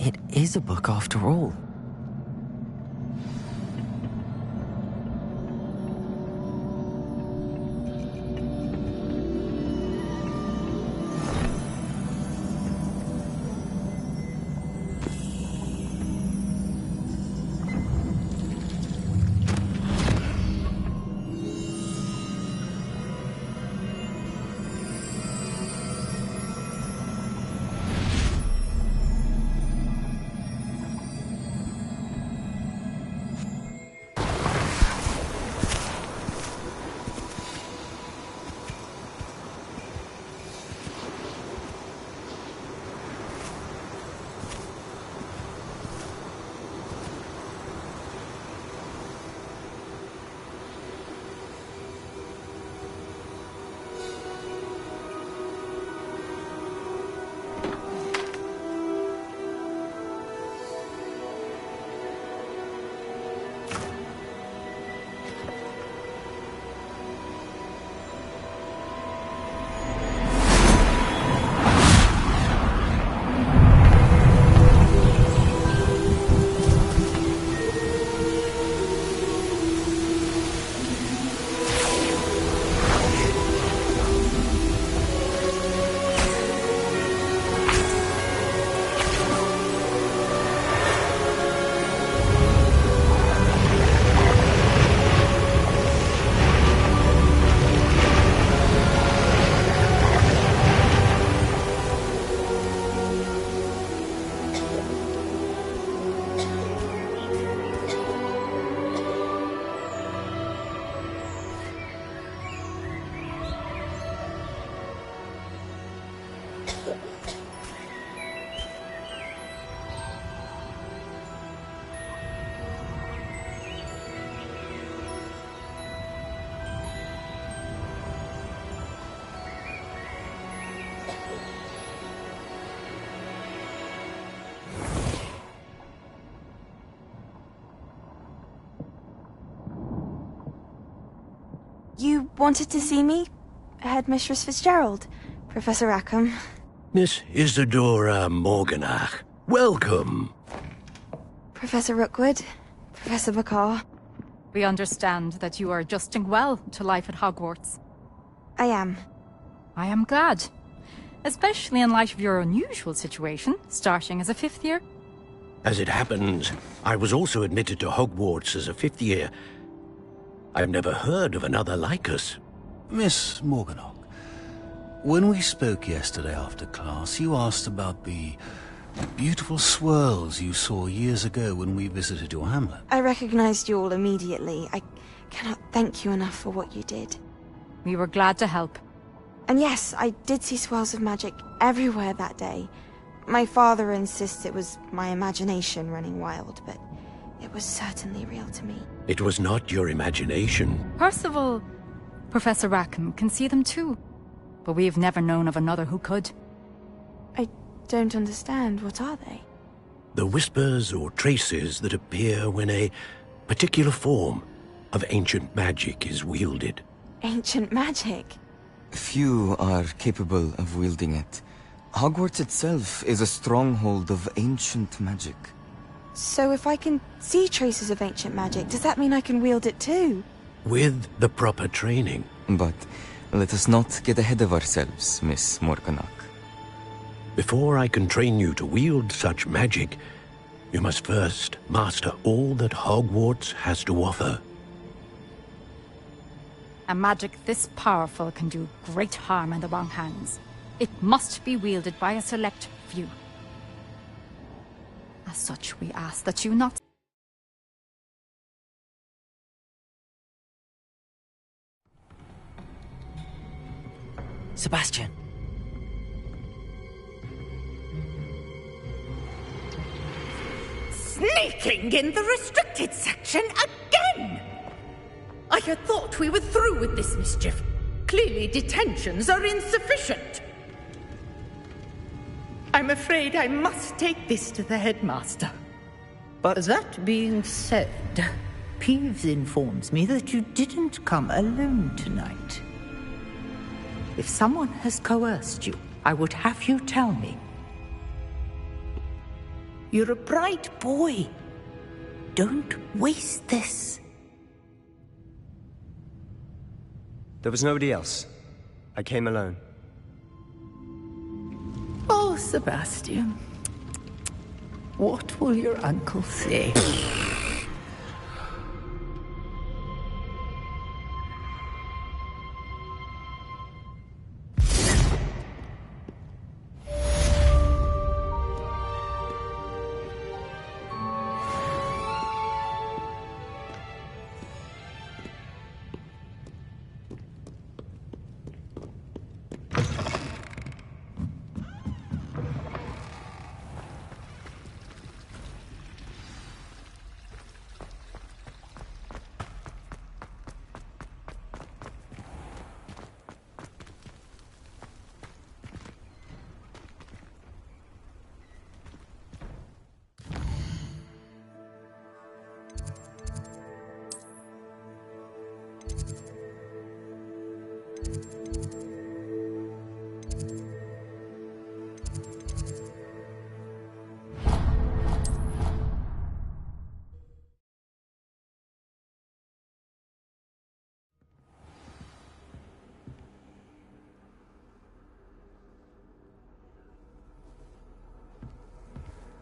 It is a book after all. You wanted to see me? Headmistress Fitzgerald, Professor Rackham. Miss Isadora Morganach, welcome. Professor Rookwood, Professor Bakar. We understand that you are adjusting well to life at Hogwarts. I am. I am glad. Especially in light of your unusual situation, starting as a 5th year. As it happens, I was also admitted to Hogwarts as a 5th year. I've never heard of another like us. Miss Morganach, when we spoke yesterday after class, you asked about the beautiful swirls you saw years ago when we visited your hamlet. I recognized you all immediately. I cannot thank you enough for what you did. We were glad to help. And yes, I did see swirls of magic everywhere that day. My father insists it was my imagination running wild, but it was certainly real to me. It was not your imagination. Percival, Professor Rackham can see them too. But we've never known of another who could. I don't understand. What are they? The whispers or traces that appear when a particular form of ancient magic is wielded. Ancient magic? Few are capable of wielding it. Hogwarts itself is a stronghold of ancient magic. So if I can see traces of ancient magic, does that mean I can wield it too? With the proper training. But let us not get ahead of ourselves, Miss Morganach. Before I can train you to wield such magic, you must first master all that Hogwarts has to offer. A magic this powerful can do great harm in the wrong hands. It must be wielded by a select few. As such, we ask that you not... Sebastian. Sneaking in the restricted section again! I had thought we were through with this mischief. Clearly detentions are insufficient. I'm afraid I must take this to the headmaster. But that being said, Peeves informs me that you didn't come alone tonight. If someone has coerced you, I would have you tell me. You're a bright boy. Don't waste this. There was nobody else. I came alone. Oh, Sebastian. What will your uncle say?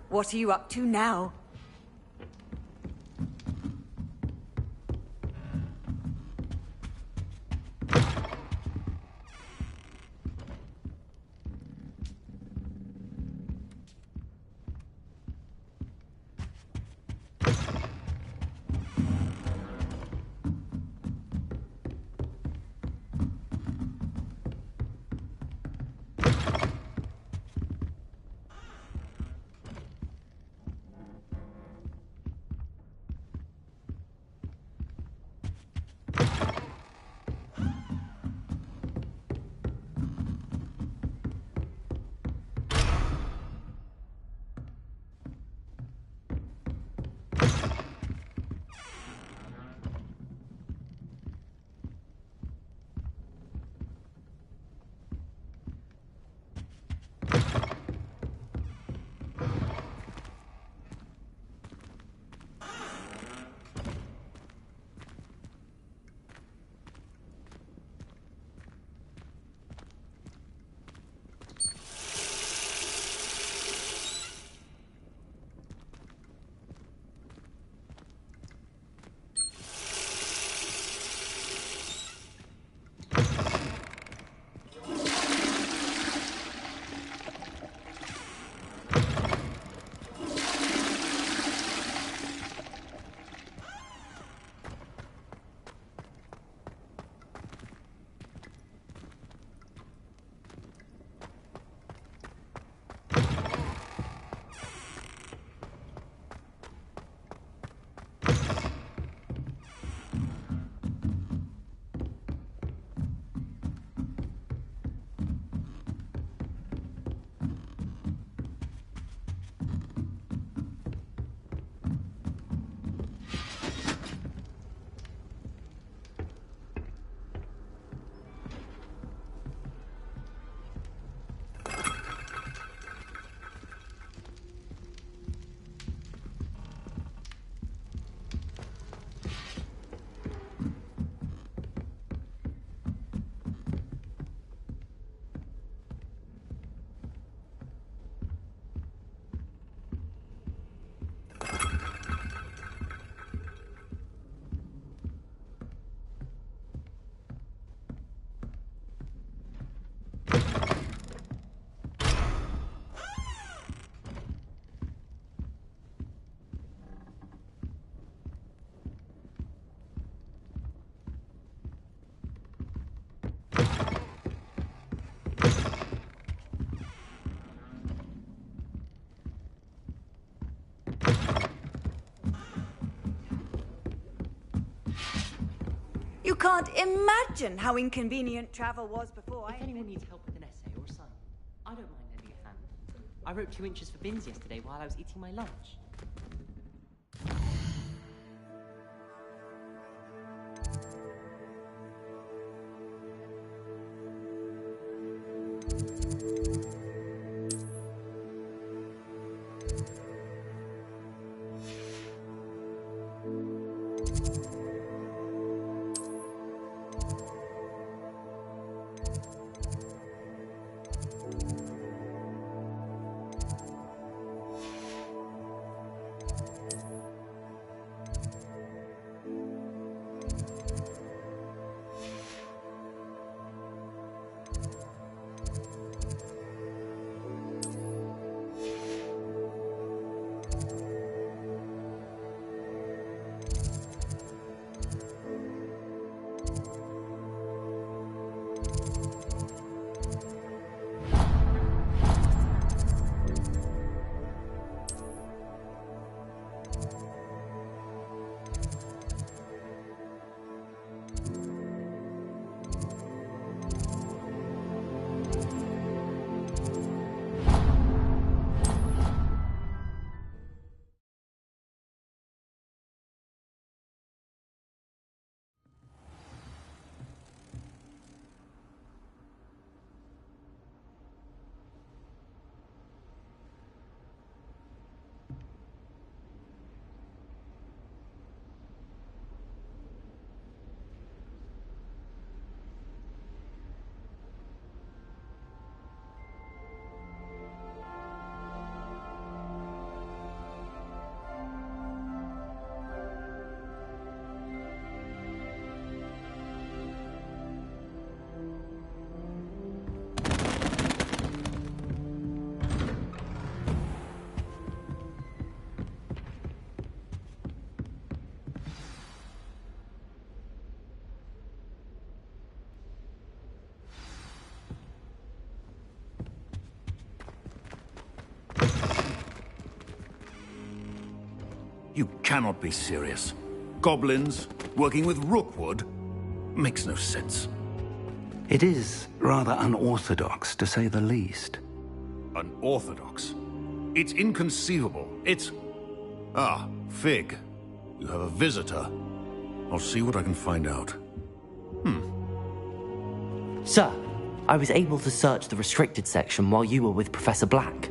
What are you up to now? You can't imagine how inconvenient travel was before. If anyone needs help with an essay or a sign, I don't mind lending a hand. I wrote 2 inches for bins yesterday while I was eating my lunch. You cannot be serious. Goblins working with Rookwood? Makes no sense. It is rather unorthodox, to say the least. Unorthodox? It's inconceivable. It's... Ah, Fig. You have a visitor. I'll see what I can find out. Sir, I was able to search the restricted section while you were with Professor Black.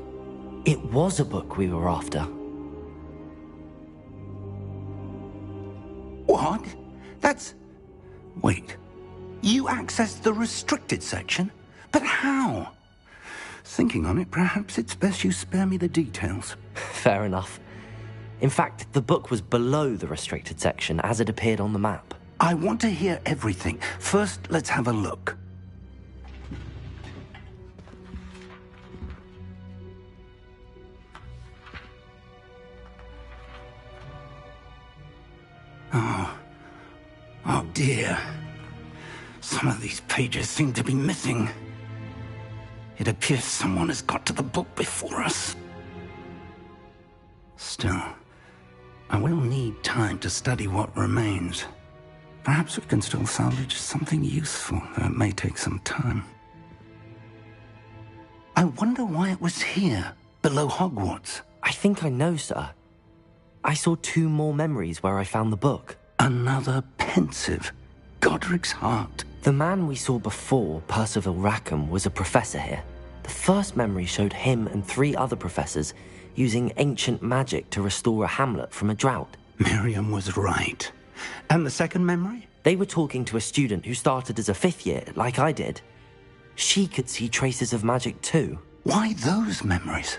It was a book we were after. What? That's... Wait. You accessed the restricted section? But how? Thinking on it, perhaps it's best you spare me the details. Fair enough. In fact, the book was below the restricted section as it appeared on the map. I want to hear everything. First, let's have a look. Oh dear. Some of these pages seem to be missing. It appears someone has got to the book before us. Still, I will need time to study what remains. Perhaps we can still salvage something useful, though it may take some time. I wonder why it was here, below Hogwarts. I think I know, sir. I saw 2 more memories where I found the book. Another pensive. Godric's heart. The man we saw before, Percival Rackham, was a professor here. The first memory showed him and 3 other professors using ancient magic to restore a hamlet from a drought. Miriam was right. And the second memory? They were talking to a student who started as a 5th year, like I did. She could see traces of magic too. Why those memories?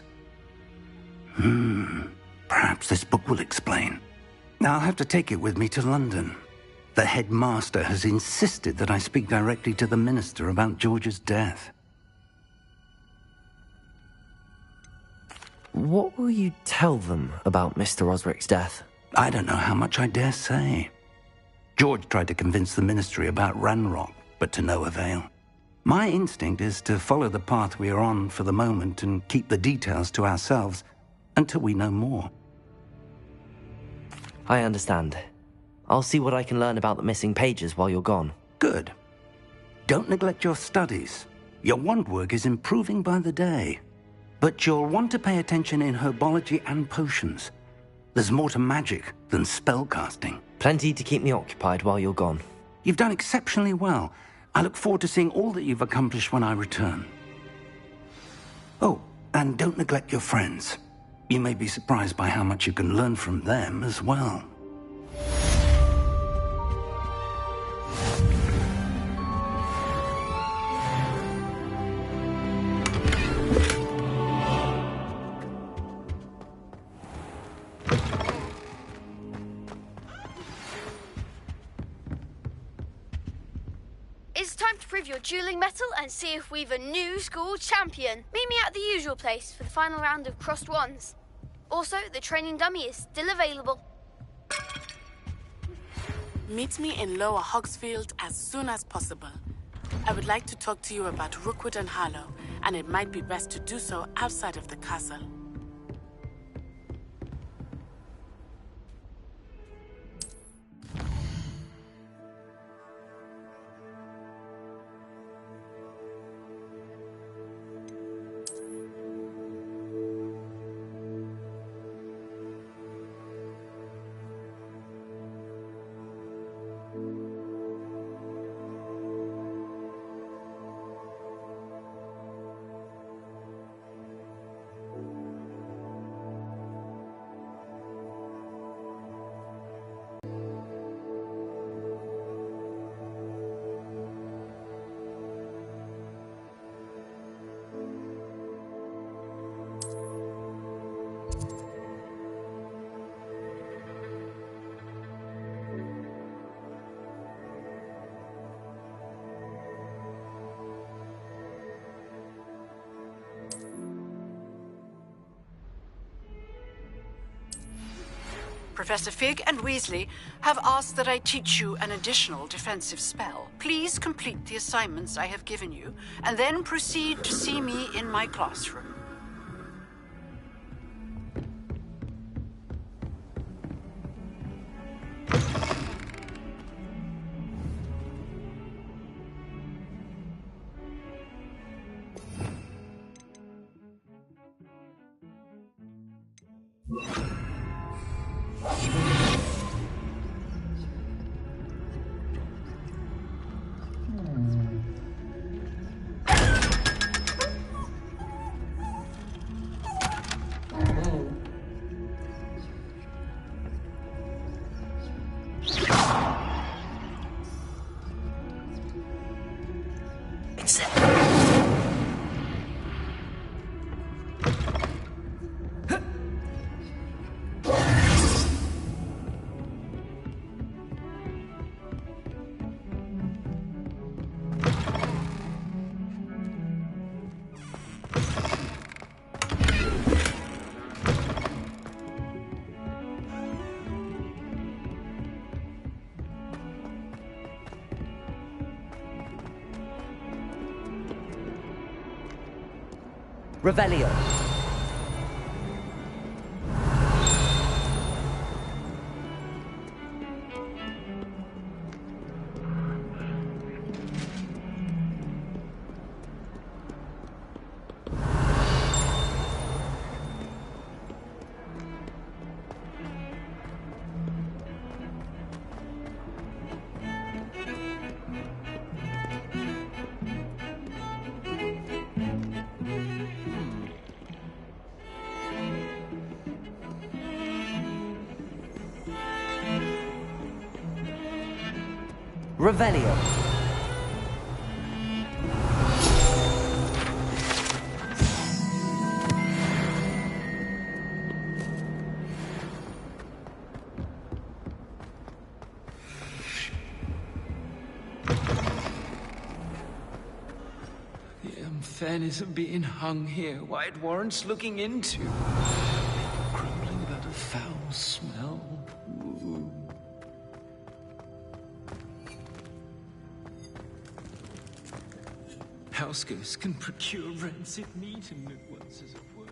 Perhaps this book will explain. Now I'll have to take it with me to London. The headmaster has insisted that I speak directly to the minister about George's death. What will you tell them about Mr. Osric's death? I don't know how much I dare say. George tried to convince the ministry about Ranrock, but to no avail. My instinct is to follow the path we are on for the moment and keep the details to ourselves until we know more. I understand. I'll see what I can learn about the missing pages while you're gone. Good. Don't neglect your studies. Your wand work is improving by the day. But you'll want to pay attention in herbology and potions. There's more to magic than spellcasting. Plenty to keep me occupied while you're gone. You've done exceptionally well. I look forward to seeing all that you've accomplished when I return. Oh, and don't neglect your friends. You may be surprised by how much you can learn from them as well. It's time to prove your dueling mettle and see if we've a new school champion. Meet me at the usual place for the final round of crossed wands. Also, the training dummy is still available. Meet me in Lower Hogsfield as soon as possible. I would like to talk to you about Rookwood and Harlow, and it might be best to do so outside of the castle. Professor Fig and Weasley have asked that I teach you an additional defensive spell. Please complete the assignments I have given you, and then proceed to see me in my classroom. Revelio. Revelio. The unfairness of being hung here, why it warrants looking into. Crumbling about a foul smell. Ooh. House ghosts can procure rancid meat and no one says a word.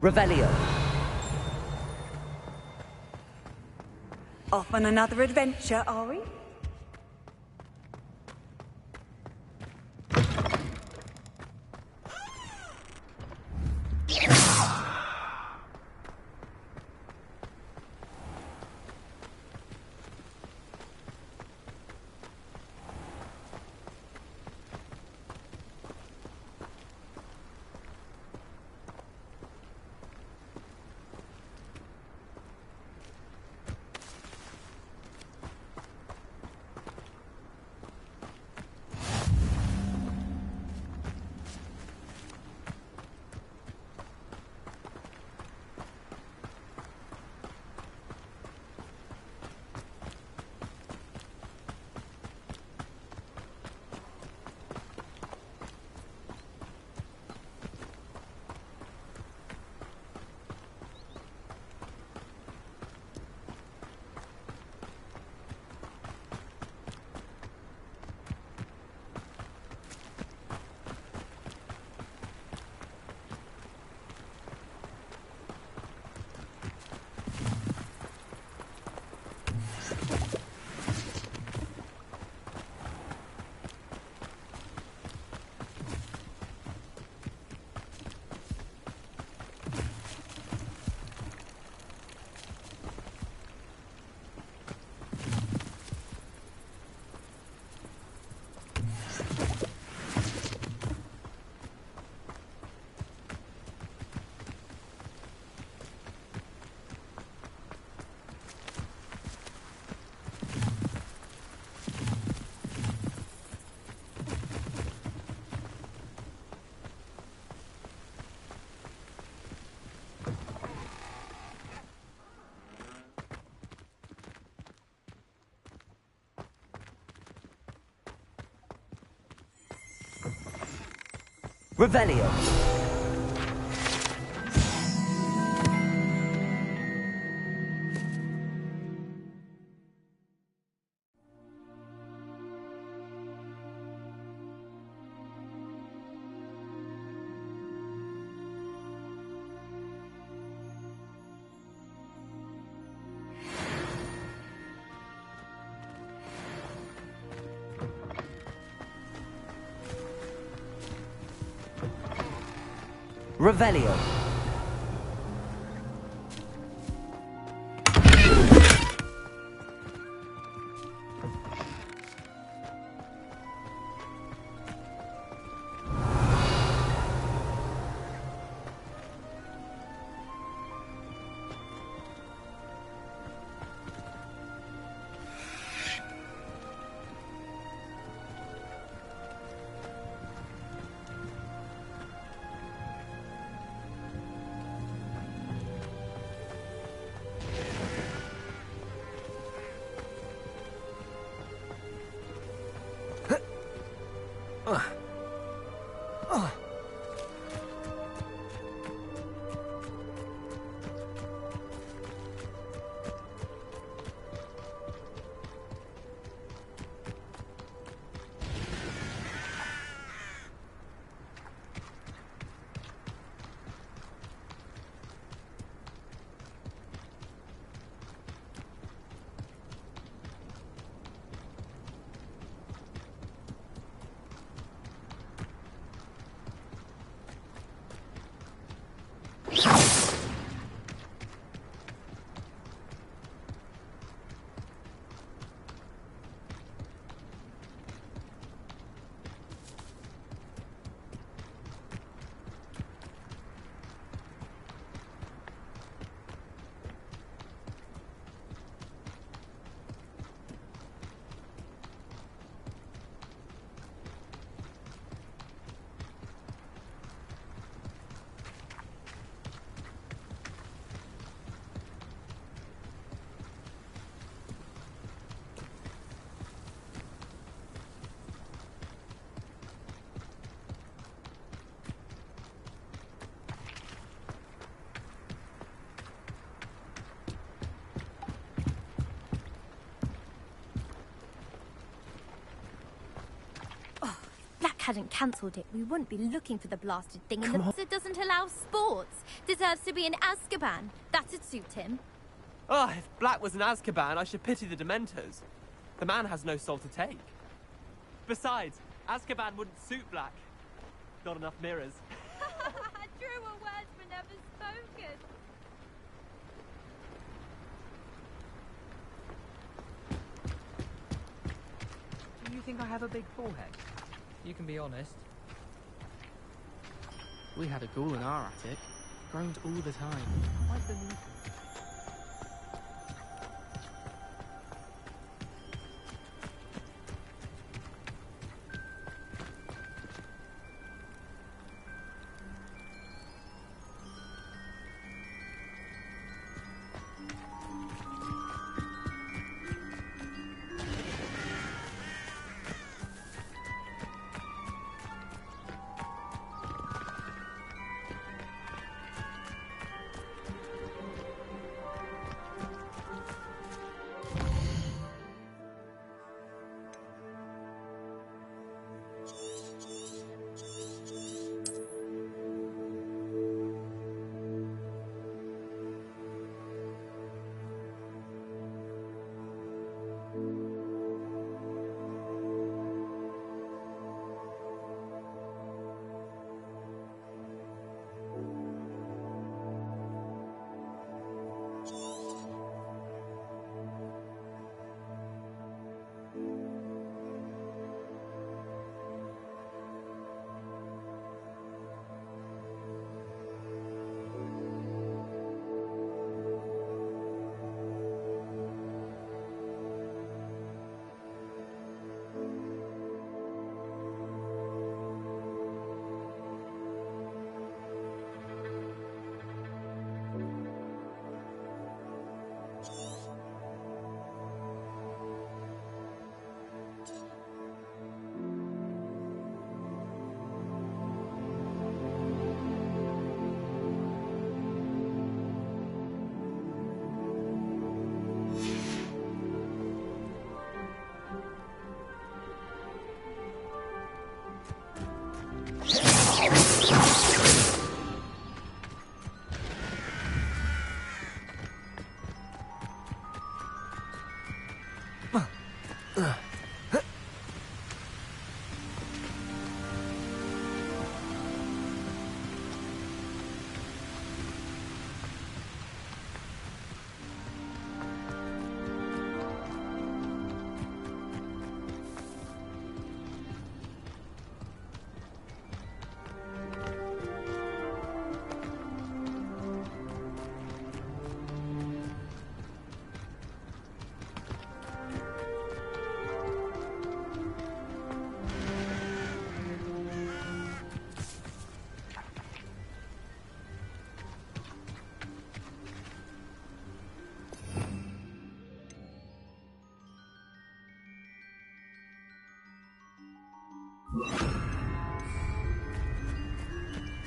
Revelio. Off on another adventure, are we? Revelio. Revelio. Hadn't cancelled it, we wouldn't be looking for the blasted thing. It doesn't allow sports. Deserves to be in Azkaban. That'd suit him. Oh, if Black was in Azkaban, I should pity the Dementors. The man has no soul to take. Besides, Azkaban wouldn't suit Black. Not enough mirrors. Truer words were never spoken. Do you think I have a big forehead? You can be honest. We had a ghoul in our attic. Groaned all the time. I believe it.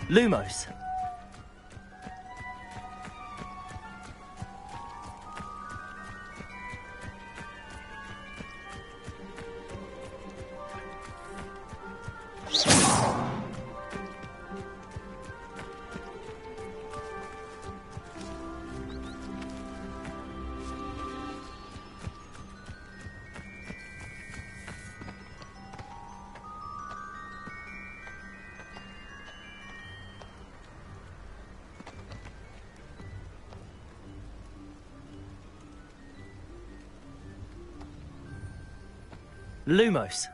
Lumos. Lumos.